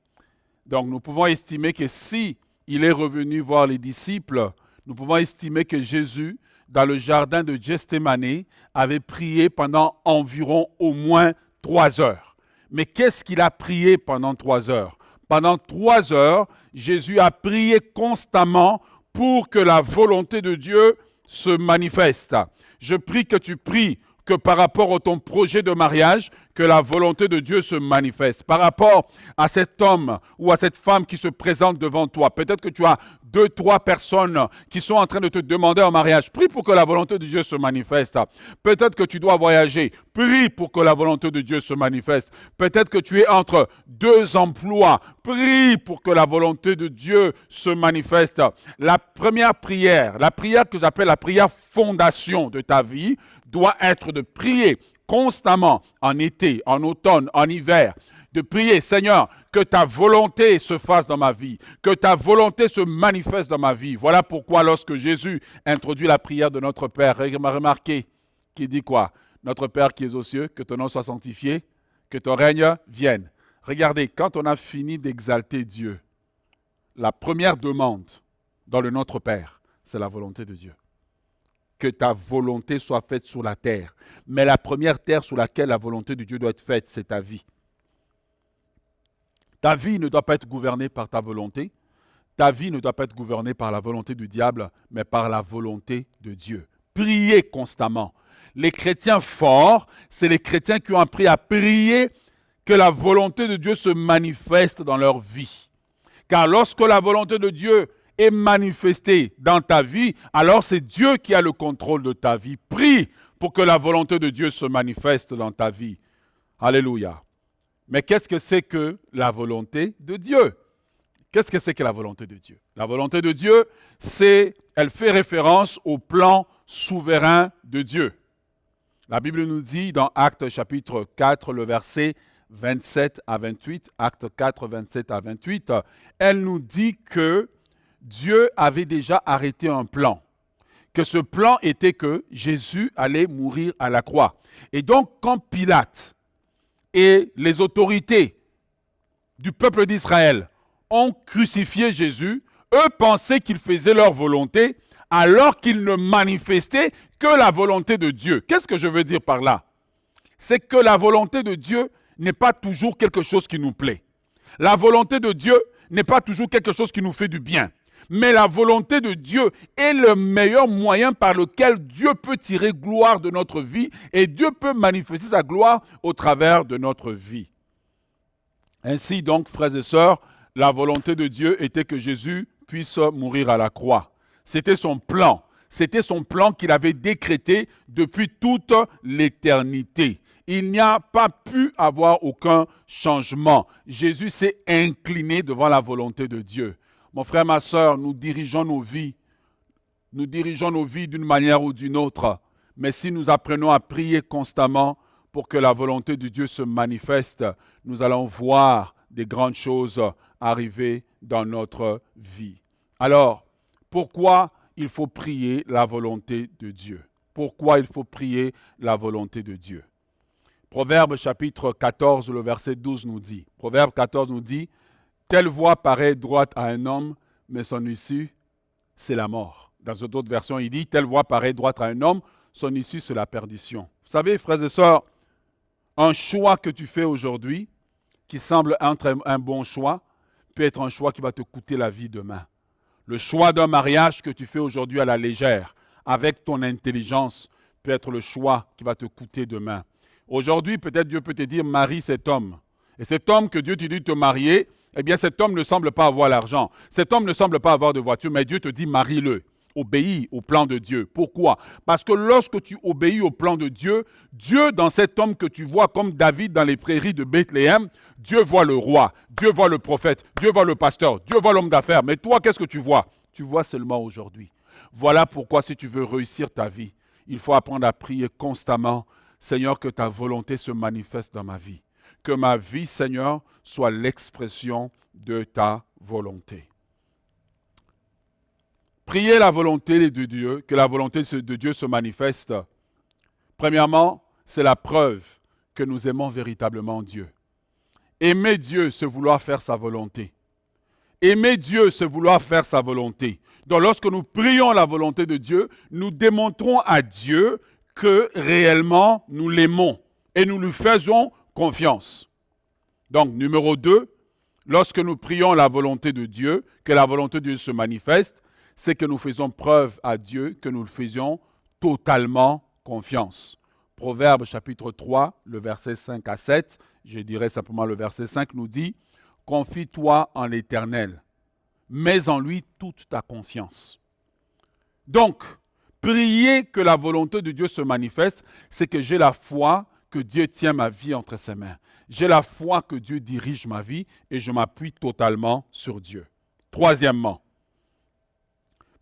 donc nous pouvons estimer que si il est revenu voir les disciples, nous pouvons estimer que Jésus, dans le jardin de Gethsémani, avait prié pendant environ au moins 3 heures. Mais qu'est-ce qu'il a prié pendant 3 heures? Pendant 3 heures, Jésus a prié constamment pour que la volonté de Dieu se manifeste. Je prie que tu pries que par rapport à ton projet de mariage, que la volonté de Dieu se manifeste. Par rapport à cet homme ou à cette femme qui se présente devant toi, peut-être que tu as 2, 3 personnes qui sont en train de te demander en mariage. Prie pour que la volonté de Dieu se manifeste. Peut-être que tu dois voyager. Prie pour que la volonté de Dieu se manifeste. Peut-être que tu es entre 2 emplois. Prie pour que la volonté de Dieu se manifeste. La première prière, la prière que j'appelle la prière fondation de ta vie, doit être de prier constamment en été, en automne, en hiver, de prier, Seigneur, que ta volonté se fasse dans ma vie, que ta volonté se manifeste dans ma vie. Voilà pourquoi lorsque Jésus introduit la prière de notre Père, remarquez qu'il dit quoi? Notre Père qui es aux cieux, que ton nom soit sanctifié, que ton règne vienne. Regardez, quand on a fini d'exalter Dieu, la première demande dans le Notre Père, c'est la volonté de Dieu. Que ta volonté soit faite sur la terre. Mais la première terre sur laquelle la volonté de Dieu doit être faite, c'est ta vie. Ta vie ne doit pas être gouvernée par ta volonté. Ta vie ne doit pas être gouvernée par la volonté du diable, mais par la volonté de Dieu. Priez constamment. Les chrétiens forts, c'est les chrétiens qui ont appris à prier que la volonté de Dieu se manifeste dans leur vie. Car lorsque la volonté de Dieu est manifestée dans ta vie, alors c'est Dieu qui a le contrôle de ta vie. Prie pour que la volonté de Dieu se manifeste dans ta vie. Alléluia. Mais qu'est-ce que c'est que la volonté de Dieu? Qu'est-ce que c'est que la volonté de Dieu? La volonté de Dieu, elle fait référence au plan souverain de Dieu. La Bible nous dit dans Actes chapitre 4, le verset 27 à 28, Actes 4, 27 à 28, elle nous dit que Dieu avait déjà arrêté un plan. Que ce plan était que Jésus allait mourir à la croix. Et donc, quand Pilate et les autorités du peuple d'Israël ont crucifié Jésus, eux pensaient qu'ils faisaient leur volonté alors qu'ils ne manifestaient que la volonté de Dieu. Qu'est-ce que je veux dire par là? C'est que la volonté de Dieu n'est pas toujours quelque chose qui nous plaît. La volonté de Dieu n'est pas toujours quelque chose qui nous fait du bien. Mais la volonté de Dieu est le meilleur moyen par lequel Dieu peut tirer gloire de notre vie et Dieu peut manifester sa gloire au travers de notre vie. Ainsi donc, frères et sœurs, la volonté de Dieu était que Jésus puisse mourir à la croix. C'était son plan. C'était son plan qu'il avait décrété depuis toute l'éternité. Il n'y a pas pu avoir aucun changement. Jésus s'est incliné devant la volonté de Dieu. Mon frère, ma sœur, nous dirigeons nos vies. Nous dirigeons nos vies d'une manière ou d'une autre. Mais si nous apprenons à prier constamment pour que la volonté de Dieu se manifeste, nous allons voir des grandes choses arriver dans notre vie. Alors, pourquoi il faut prier la volonté de Dieu? Pourquoi il faut prier la volonté de Dieu? Proverbe chapitre 14, le verset 12 nous dit, Proverbe 14 nous dit, « Telle voie paraît droite à un homme, mais son issue, c'est la mort. » Dans une autre version, il dit, « Telle voie paraît droite à un homme, son issue, c'est la perdition. » Vous savez, frères et sœurs, un choix que tu fais aujourd'hui, qui semble être un bon choix, peut être un choix qui va te coûter la vie demain. Le choix d'un mariage que tu fais aujourd'hui à la légère, avec ton intelligence, peut être le choix qui va te coûter demain. Aujourd'hui, peut-être Dieu peut te dire, marie cet homme. Et cet homme que Dieu te dit de te marier, eh bien cet homme ne semble pas avoir l'argent. Cet homme ne semble pas avoir de voiture, mais Dieu te dit, marie-le. Obéis au plan de Dieu. Pourquoi? Parce que lorsque tu obéis au plan de Dieu, Dieu dans cet homme que tu vois comme David dans les prairies de Bethléem, Dieu voit le roi, Dieu voit le prophète, Dieu voit le pasteur, Dieu voit l'homme d'affaires. Mais toi, qu'est-ce que tu vois? Tu vois seulement aujourd'hui. Voilà pourquoi si tu veux réussir ta vie, il faut apprendre à prier constamment. Seigneur, que ta volonté se manifeste dans ma vie. Que ma vie, Seigneur, soit l'expression de ta volonté. Priez la volonté de Dieu, que la volonté de Dieu se manifeste. Premièrement, c'est la preuve que nous aimons véritablement Dieu. Aimer Dieu, c'est vouloir faire sa volonté. Aimer Dieu, c'est vouloir faire sa volonté. Donc lorsque nous prions la volonté de Dieu, nous démontrons à Dieu que réellement nous l'aimons et nous lui faisons confiance. Donc numéro 2, lorsque nous prions la volonté de Dieu, que la volonté de Dieu se manifeste, c'est que nous faisons preuve à Dieu que nous le faisions totalement confiance. Proverbes chapitre 3, le verset 5 à 7, je dirais simplement le verset 5 nous dit « Confie-toi en l'Éternel, mets en lui toute ta conscience. » Donc, prier que la volonté de Dieu se manifeste, c'est que j'ai la foi que Dieu tient ma vie entre ses mains. J'ai la foi que Dieu dirige ma vie et je m'appuie totalement sur Dieu. Troisièmement,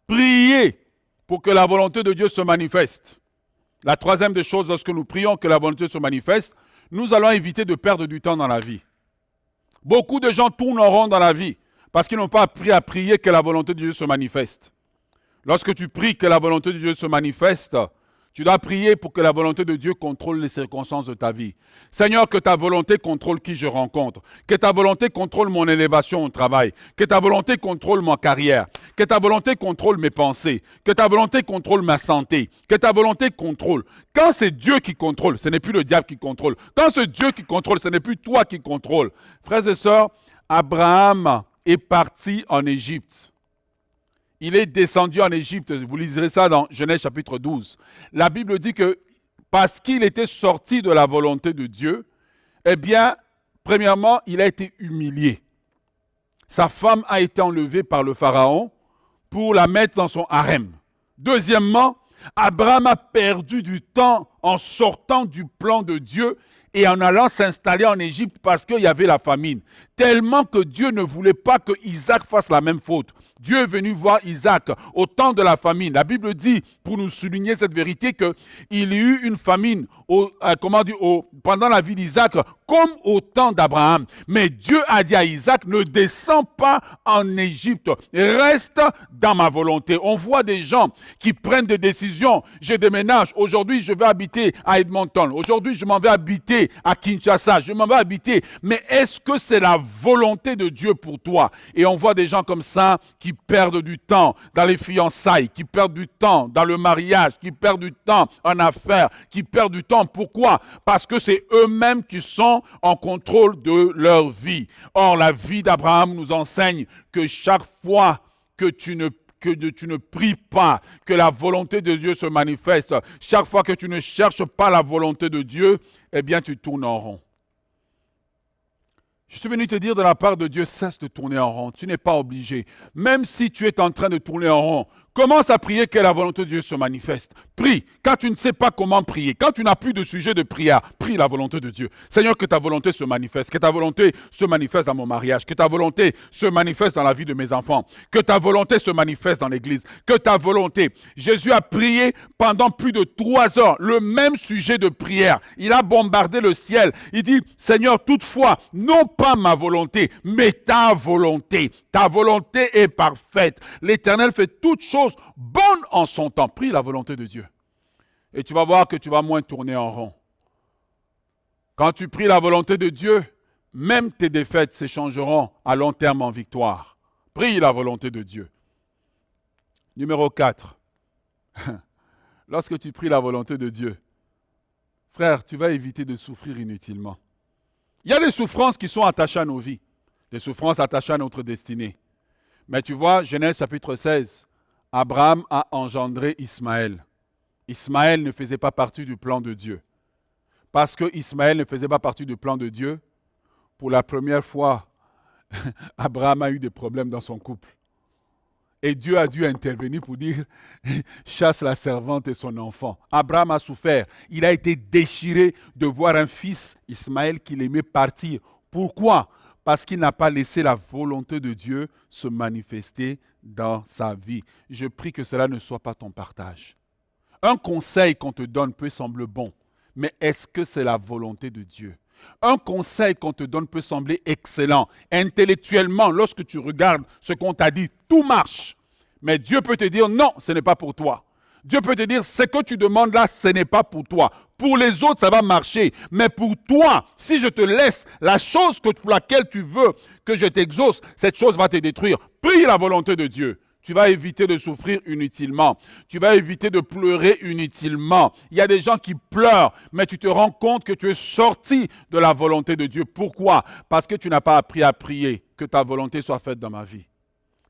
prier pour que la volonté de Dieu se manifeste. La troisième des choses, lorsque nous prions que la volonté se manifeste, nous allons éviter de perdre du temps dans la vie. Beaucoup de gens tournent en rond dans la vie parce qu'ils n'ont pas appris à prier que la volonté de Dieu se manifeste. Lorsque tu pries que la volonté de Dieu se manifeste, tu dois prier pour que la volonté de Dieu contrôle les circonstances de ta vie. Seigneur, que ta volonté contrôle qui je rencontre. Que ta volonté contrôle mon élévation au travail. Que ta volonté contrôle ma carrière. Que ta volonté contrôle mes pensées. Que ta volonté contrôle ma santé. Que ta volonté contrôle. Quand c'est Dieu qui contrôle, ce n'est plus le diable qui contrôle. Quand c'est Dieu qui contrôle, ce n'est plus toi qui contrôle. Frères et sœurs, Abraham est parti en Égypte. Il est descendu en Égypte. Vous liserez ça dans Genèse chapitre 12. La Bible dit que parce qu'il était sorti de la volonté de Dieu, eh bien, premièrement, il a été humilié. Sa femme a été enlevée par le Pharaon pour la mettre dans son harem. Deuxièmement, Abraham a perdu du temps en sortant du plan de Dieu et en allant s'installer en Égypte parce qu'il y avait la famine. Tellement que Dieu ne voulait pas que Isaac fasse la même faute. Dieu est venu voir Isaac au temps de la famine. La Bible dit, pour nous souligner cette vérité, qu'il y a eu une famine pendant la vie d'Isaac comme au temps d'Abraham. Mais Dieu a dit à Isaac, ne descends pas en Égypte, reste dans ma volonté. On voit des gens qui prennent des décisions. Je déménage, aujourd'hui je vais habiter à Edmonton, aujourd'hui je m'en vais habiter à Kinshasa, je m'en vais habiter. Mais est-ce que c'est la volonté de Dieu pour toi? Et on voit des gens comme ça qui perdent du temps dans les fiançailles, qui perdent du temps dans le mariage, qui perdent du temps en affaires, qui perdent du temps. Pourquoi? Parce que c'est eux-mêmes qui sont en contrôle de leur vie. Or, la vie d'Abraham nous enseigne que chaque fois que tu ne pries pas, que la volonté de Dieu se manifeste, chaque fois que tu ne cherches pas la volonté de Dieu, eh bien tu tournes en rond. Je suis venu te dire de la part de Dieu, cesse de tourner en rond. Tu n'es pas obligé. Même si tu es en train de tourner en rond, commence à prier que la volonté de Dieu se manifeste. Prie. Quand tu ne sais pas comment prier, quand tu n'as plus de sujet de prière, prie la volonté de Dieu. Seigneur, que ta volonté se manifeste. Que ta volonté se manifeste dans mon mariage. Que ta volonté se manifeste dans la vie de mes enfants. Que ta volonté se manifeste dans l'église. Que ta volonté. Jésus a prié pendant plus de 3 heures le même sujet de prière. Il a bombardé le ciel. Il dit, Seigneur, toutefois, non pas ma volonté, mais ta volonté. Ta volonté est parfaite. L'Éternel fait toutes choses bonnes en son temps. Prie la volonté de Dieu. Et tu vas voir que tu vas moins tourner en rond. Quand tu pries la volonté de Dieu, même tes défaites s'échangeront à long terme en victoire. Prie la volonté de Dieu. Numéro 4. Lorsque tu pries la volonté de Dieu, frère, tu vas éviter de souffrir inutilement. Il y a des souffrances qui sont attachées à nos vies, des souffrances attachées à notre destinée. Mais tu vois, Genèse chapitre 16, Abraham a engendré Ismaël. Ismaël ne faisait pas partie du plan de Dieu. Parce que Ismaël ne faisait pas partie du plan de Dieu, pour la première fois, Abraham a eu des problèmes dans son couple. Et Dieu a dû intervenir pour dire, chasse la servante et son enfant. Abraham a souffert. Il a été déchiré de voir un fils, Ismaël, qu'il aimait partir. Pourquoi? Parce qu'il n'a pas laissé la volonté de Dieu se manifester dans sa vie. Je prie que cela ne soit pas ton partage. Un conseil qu'on te donne peut sembler bon, mais est-ce que c'est la volonté de Dieu? Un conseil qu'on te donne peut sembler excellent. Intellectuellement, lorsque tu regardes ce qu'on t'a dit, tout marche. Mais Dieu peut te dire non, ce n'est pas pour toi. Dieu peut te dire ce que tu demandes là, ce n'est pas pour toi. Pour les autres, ça va marcher. Mais pour toi, si je te laisse la chose pour laquelle tu veux que je t'exauce, cette chose va te détruire. Prie la volonté de Dieu. Tu vas éviter de souffrir inutilement. Tu vas éviter de pleurer inutilement. Il y a des gens qui pleurent, mais tu te rends compte que tu es sorti de la volonté de Dieu. Pourquoi? Parce que tu n'as pas appris à prier, que ta volonté soit faite dans ma vie.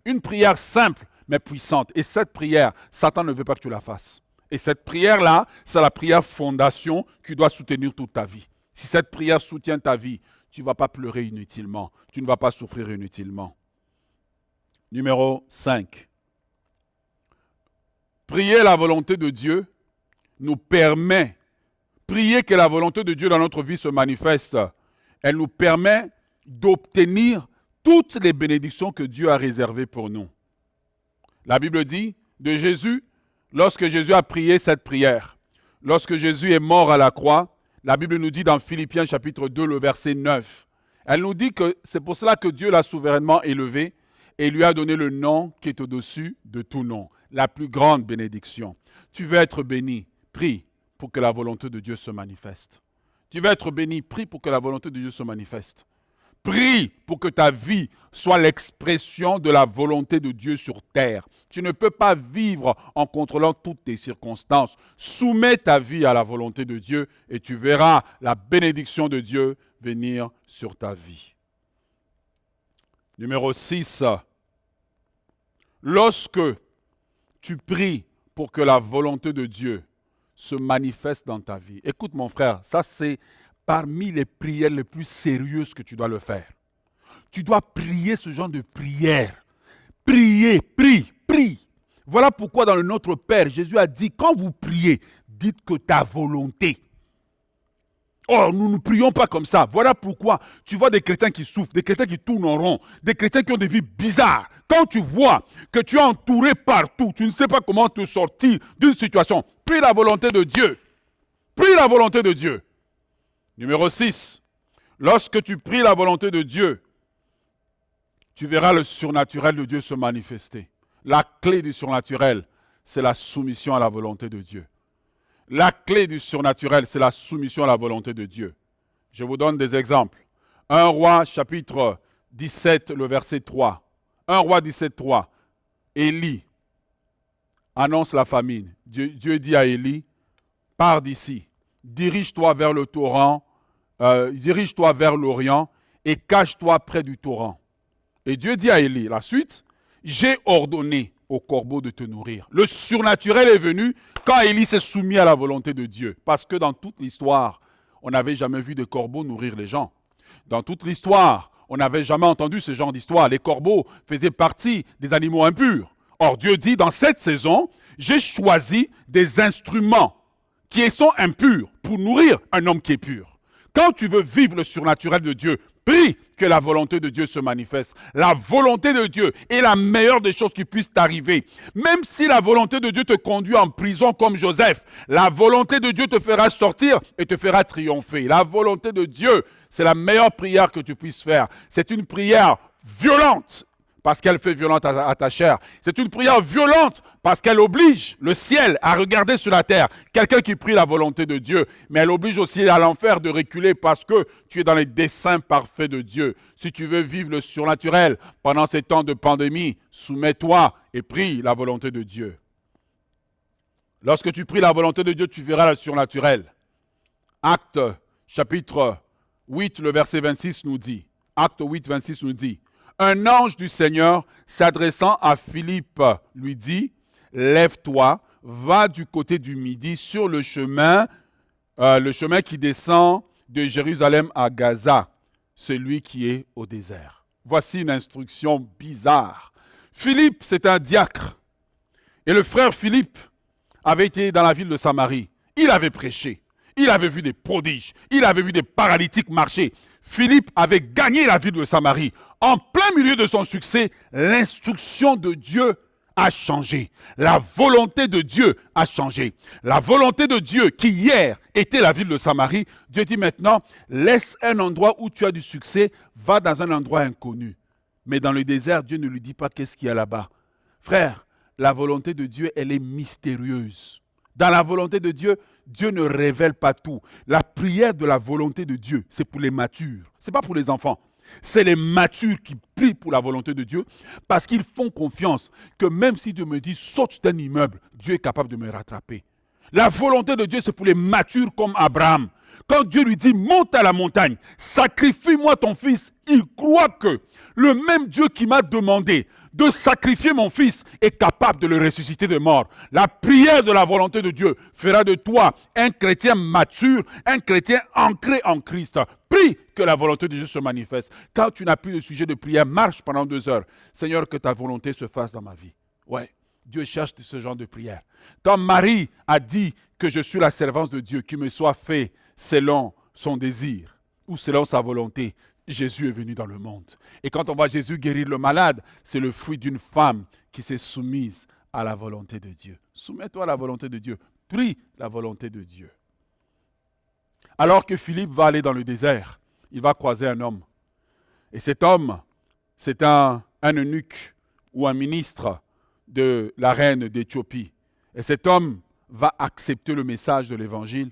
Une prière simple, mais puissante. Et cette prière, Satan ne veut pas que tu la fasses. Et cette prière-là, c'est la prière fondation qui doit soutenir toute ta vie. Si cette prière soutient ta vie, tu ne vas pas pleurer inutilement. Tu ne vas pas souffrir inutilement. Numéro 5. Prier la volonté de Dieu nous permet, prier que la volonté de Dieu dans notre vie se manifeste, elle nous permet d'obtenir toutes les bénédictions que Dieu a réservées pour nous. La Bible dit de Jésus, lorsque Jésus a prié cette prière, lorsque Jésus est mort à la croix, la Bible nous dit dans Philippiens chapitre 2, le verset 9, elle nous dit que c'est pour cela que Dieu l'a souverainement élevé et lui a donné le nom qui est au-dessus de tout nom, la plus grande bénédiction. Tu veux être béni, prie pour que la volonté de Dieu se manifeste. Tu veux être béni, prie pour que la volonté de Dieu se manifeste. Prie pour que ta vie soit l'expression de la volonté de Dieu sur terre. Tu ne peux pas vivre en contrôlant toutes tes circonstances. Soumets ta vie à la volonté de Dieu et tu verras la bénédiction de Dieu venir sur ta vie. Numéro 6. Lorsque tu pries pour que la volonté de Dieu se manifeste dans ta vie. Écoute mon frère, ça c'est parmi les prières les plus sérieuses que tu dois le faire. Tu dois prier ce genre de prière. Priez, prie. Voilà pourquoi dans le Notre Père, Jésus a dit, quand vous priez, dites que ta volonté. Oh, nous ne prions pas comme ça. Voilà pourquoi tu vois des chrétiens qui souffrent, des chrétiens qui tournent en rond, des chrétiens qui ont des vies bizarres. Quand tu vois que tu es entouré partout, tu ne sais pas comment te sortir d'une situation, prie la volonté de Dieu. Prie la volonté de Dieu. Numéro 6. Lorsque tu pries la volonté de Dieu, tu verras le surnaturel de Dieu se manifester. La clé du surnaturel, c'est la soumission à la volonté de Dieu. La clé du surnaturel, c'est la soumission à la volonté de Dieu. Je vous donne des exemples. 1 Roi, chapitre 17, le verset 3. 1 Roi 17, 3. Élie annonce la famine. Dieu dit à Élie, pars d'ici, dirige-toi vers le torrent, dirige-toi vers l'Orient et cache-toi près du torrent. Et Dieu dit à Élie, la suite, j'ai ordonné au corbeau de te nourrir. Le surnaturel est venu quand Élie s'est soumis à la volonté de Dieu. Parce que dans toute l'histoire, on n'avait jamais vu de corbeaux nourrir les gens. Dans toute l'histoire, on n'avait jamais entendu ce genre d'histoire. Les corbeaux faisaient partie des animaux impurs. Or, Dieu dit, dans cette saison, j'ai choisi des instruments qui sont impurs pour nourrir un homme qui est pur. Quand tu veux vivre le surnaturel de Dieu, prie que la volonté de Dieu se manifeste. La volonté de Dieu est la meilleure des choses qui puissent t'arriver. Même si la volonté de Dieu te conduit en prison comme Joseph, la volonté de Dieu te fera sortir et te fera triompher. La volonté de Dieu, c'est la meilleure prière que tu puisses faire. C'est une prière violente parce qu'elle fait violence à ta chair. C'est une prière violente parce qu'elle oblige le ciel à regarder sur la terre. Quelqu'un qui prie la volonté de Dieu, mais elle oblige aussi à l'enfer de reculer parce que tu es dans les desseins parfaits de Dieu. Si tu veux vivre le surnaturel pendant ces temps de pandémie, soumets-toi et prie la volonté de Dieu. Lorsque tu pries la volonté de Dieu, tu verras le surnaturel. Acte chapitre 8, le verset 26 nous dit, Acte 8, 26 nous dit, un ange du Seigneur s'adressant à Philippe lui dit, lève-toi, va du côté du midi sur le chemin qui descend de Jérusalem à Gaza, celui qui est au désert. Voici une instruction bizarre. Philippe, c'est un diacre. Et le frère Philippe avait été dans la ville de Samarie. Il avait prêché. Il avait vu des prodiges. Il avait vu des paralytiques marcher. Philippe avait gagné la ville de Samarie. En plein milieu de son succès, l'instruction de Dieu a changé. La volonté de Dieu a changé. La volonté de Dieu, qui hier était la ville de Samarie, Dieu dit maintenant, laisse un endroit où tu as du succès, va dans un endroit inconnu. Mais dans le désert, Dieu ne lui dit pas qu'est-ce qu'il y a là-bas. Frère, la volonté de Dieu, elle est mystérieuse. Dans la volonté de Dieu, Dieu ne révèle pas tout. La prière de la volonté de Dieu, c'est pour les matures. Ce n'est pas pour les enfants. C'est les matures qui prient pour la volonté de Dieu parce qu'ils font confiance que même si Dieu me dit saute d'un immeuble, Dieu est capable de me rattraper. La volonté de Dieu, c'est pour les matures comme Abraham. Quand Dieu lui dit monte à la montagne, sacrifie-moi ton fils, il croit que le même Dieu qui m'a demandé de sacrifier mon fils est capable de le ressusciter de mort. La prière de la volonté de Dieu fera de toi un chrétien mature, un chrétien ancré en Christ. Prie que la volonté de Dieu se manifeste. Quand tu n'as plus de sujet de prière, marche pendant 2 heures. Seigneur, que ta volonté se fasse dans ma vie. Ouais, Dieu cherche ce genre de prière. Quand Marie a dit que je suis la servante de Dieu, qu'il me soit fait selon son désir ou selon sa volonté, Jésus est venu dans le monde. Et quand on voit Jésus guérir le malade, c'est le fruit d'une femme qui s'est soumise à la volonté de Dieu. Soumets-toi à la volonté de Dieu. Prie la volonté de Dieu. Alors que Philippe va aller dans le désert, il va croiser un homme. Et cet homme, c'est un eunuque ou un ministre de la reine d'Éthiopie. Et cet homme va accepter le message de l'Évangile.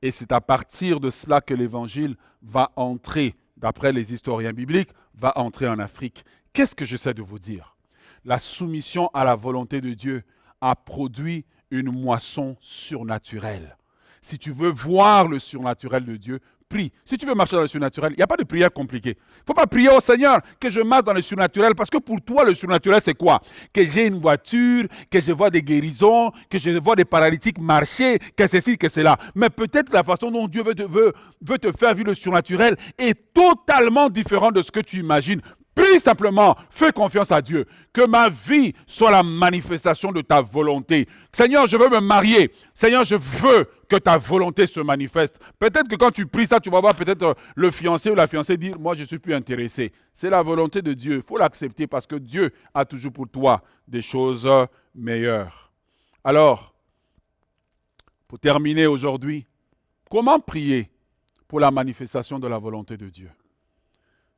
Et c'est à partir de cela que l'Évangile va entrer, d'après les historiens bibliques, va entrer en Afrique. Qu'est-ce que j'essaie de vous dire? La soumission à la volonté de Dieu a produit une moisson surnaturelle. Si tu veux voir le surnaturel de Dieu, prie. Si tu veux marcher dans le surnaturel, il n'y a pas de prière compliquée. Il ne faut pas prier au Seigneur que je marche dans le surnaturel, parce que pour toi, le surnaturel, c'est quoi? Que j'ai une voiture, que je vois des guérisons, que je vois des paralytiques marcher, que ceci, que cela. Mais peut-être la façon dont Dieu veut te faire vivre le surnaturel est totalement différente de ce que tu imagines. Prie simplement, fais confiance à Dieu. Que ma vie soit la manifestation de ta volonté. Seigneur, je veux me marier. Seigneur, je veux que ta volonté se manifeste. Peut-être que quand tu pries ça, tu vas voir peut-être le fiancé ou la fiancée dire « Moi, je ne suis plus intéressé ». C'est la volonté de Dieu. Il faut l'accepter parce que Dieu a toujours pour toi des choses meilleures. Alors, pour terminer aujourd'hui, comment prier pour la manifestation de la volonté de Dieu?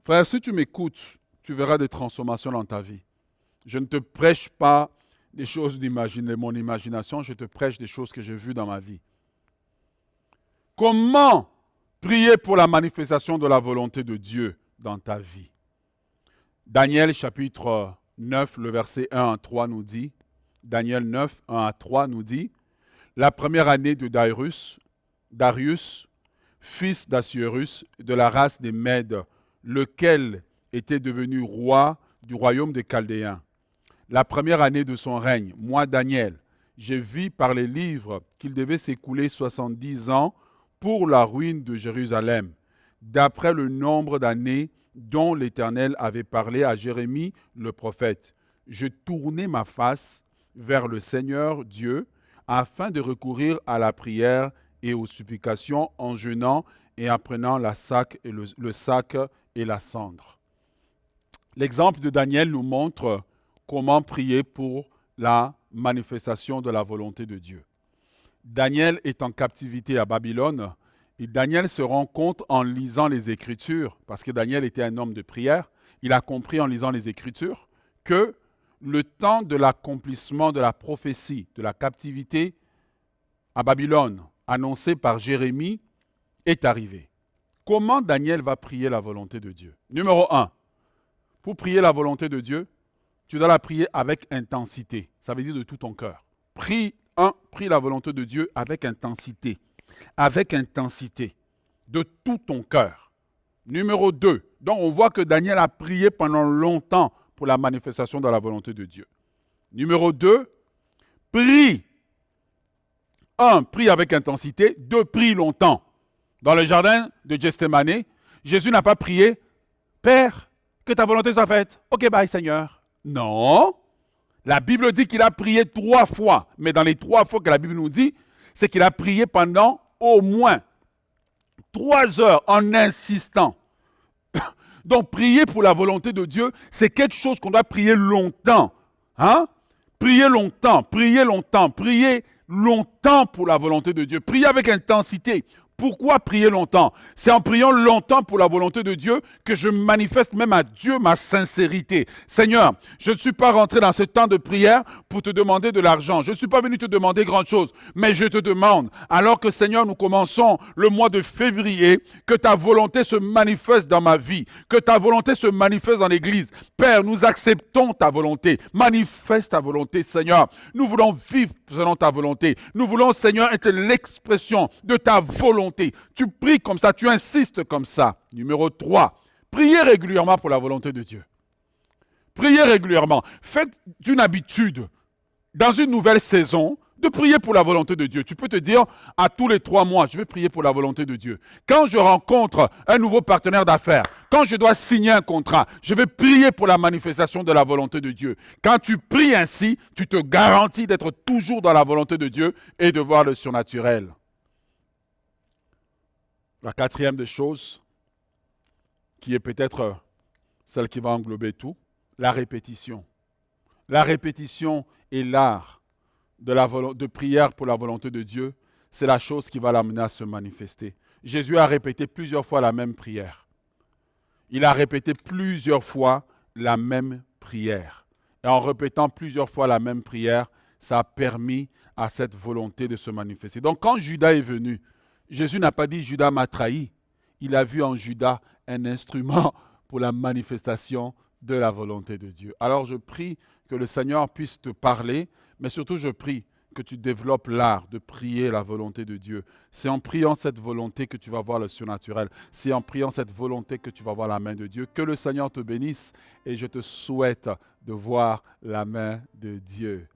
Frère, si tu m'écoutes, tu verras des transformations dans ta vie. Je ne te prêche pas des choses de mon imagination, je te prêche des choses que j'ai vues dans ma vie. Comment prier pour la manifestation de la volonté de Dieu dans ta vie? Daniel chapitre 9, le verset 1 à 3 nous dit, Daniel 9, 1 à 3 nous dit, la première année de Darius, fils d'Assuérus, de la race des Mèdes, lequel était devenu roi du royaume des Chaldéens. La première année de son règne, moi Daniel, j'ai vu par les livres qu'il devait s'écouler 70 ans pour la ruine de Jérusalem, d'après le nombre d'années dont l'Éternel avait parlé à Jérémie le prophète. Je tournai ma face vers le Seigneur Dieu afin de recourir à la prière et aux supplications en jeûnant et en prenant le sac et la cendre. L'exemple de Daniel nous montre comment prier pour la manifestation de la volonté de Dieu. Daniel est en captivité à Babylone et Daniel se rend compte en lisant les Écritures, parce que Daniel était un homme de prière, il a compris en lisant les Écritures que le temps de l'accomplissement de la prophétie de la captivité à Babylone, annoncée par Jérémie, est arrivé. Comment Daniel va prier la volonté de Dieu? Numéro 1, pour prier la volonté de Dieu, tu dois la prier avec intensité. Ça veut dire de tout ton cœur. Prie la volonté de Dieu avec intensité. Avec intensité. De tout ton cœur. Numéro 2, donc on voit que Daniel a prié pendant longtemps pour la manifestation de la volonté de Dieu. Numéro 2, prie. 1, prie avec intensité. 2, prie longtemps. Dans le jardin de Gethsémani, Jésus n'a pas prié « Père, que ta volonté soit faite. Ok, bye Seigneur. » Non. La Bible dit qu'il a prié 3 fois. Mais dans les 3 fois que la Bible nous dit, c'est qu'il a prié pendant au moins 3 heures en insistant. Donc, prier pour la volonté de Dieu, c'est quelque chose qu'on doit prier longtemps. Hein? Prier longtemps, prier longtemps, prier longtemps pour la volonté de Dieu. Prier avec intensité. Pourquoi prier longtemps? C'est en priant longtemps pour la volonté de Dieu que je manifeste même à Dieu ma sincérité. Seigneur, je ne suis pas rentré dans ce temps de prière pour te demander de l'argent. Je ne suis pas venu te demander grand chose, mais je te demande, alors que Seigneur, nous commençons le mois de février, que ta volonté se manifeste dans ma vie, que ta volonté se manifeste dans l'Église. Père, nous acceptons ta volonté. Manifeste ta volonté, Seigneur. Nous voulons vivre selon ta volonté. Nous voulons, Seigneur, être l'expression de ta volonté. Tu pries comme ça, tu insistes comme ça. Numéro 3, priez régulièrement pour la volonté de Dieu. Priez régulièrement. Faites une habitude, dans une nouvelle saison, de prier pour la volonté de Dieu. Tu peux te dire, à tous les 3 mois, je vais prier pour la volonté de Dieu. Quand je rencontre un nouveau partenaire d'affaires, quand je dois signer un contrat, je vais prier pour la manifestation de la volonté de Dieu. Quand tu pries ainsi, tu te garantis d'être toujours dans la volonté de Dieu et de voir le surnaturel. La 4e des choses, qui est peut-être celle qui va englober tout, la répétition. La répétition est l'art de prière pour la volonté de Dieu. C'est la chose qui va l'amener à se manifester. Jésus a répété plusieurs fois la même prière. Il a répété plusieurs fois la même prière. Et en répétant plusieurs fois la même prière, ça a permis à cette volonté de se manifester. Donc quand Judas est venu, Jésus n'a pas dit « Judas m'a trahi ». Il a vu en Judas un instrument pour la manifestation de la volonté de Dieu. Alors je prie que le Seigneur puisse te parler, mais surtout je prie que tu développes l'art de prier la volonté de Dieu. C'est en priant cette volonté que tu vas voir le surnaturel. C'est en priant cette volonté que tu vas voir la main de Dieu. Que le Seigneur te bénisse et je te souhaite de voir la main de Dieu.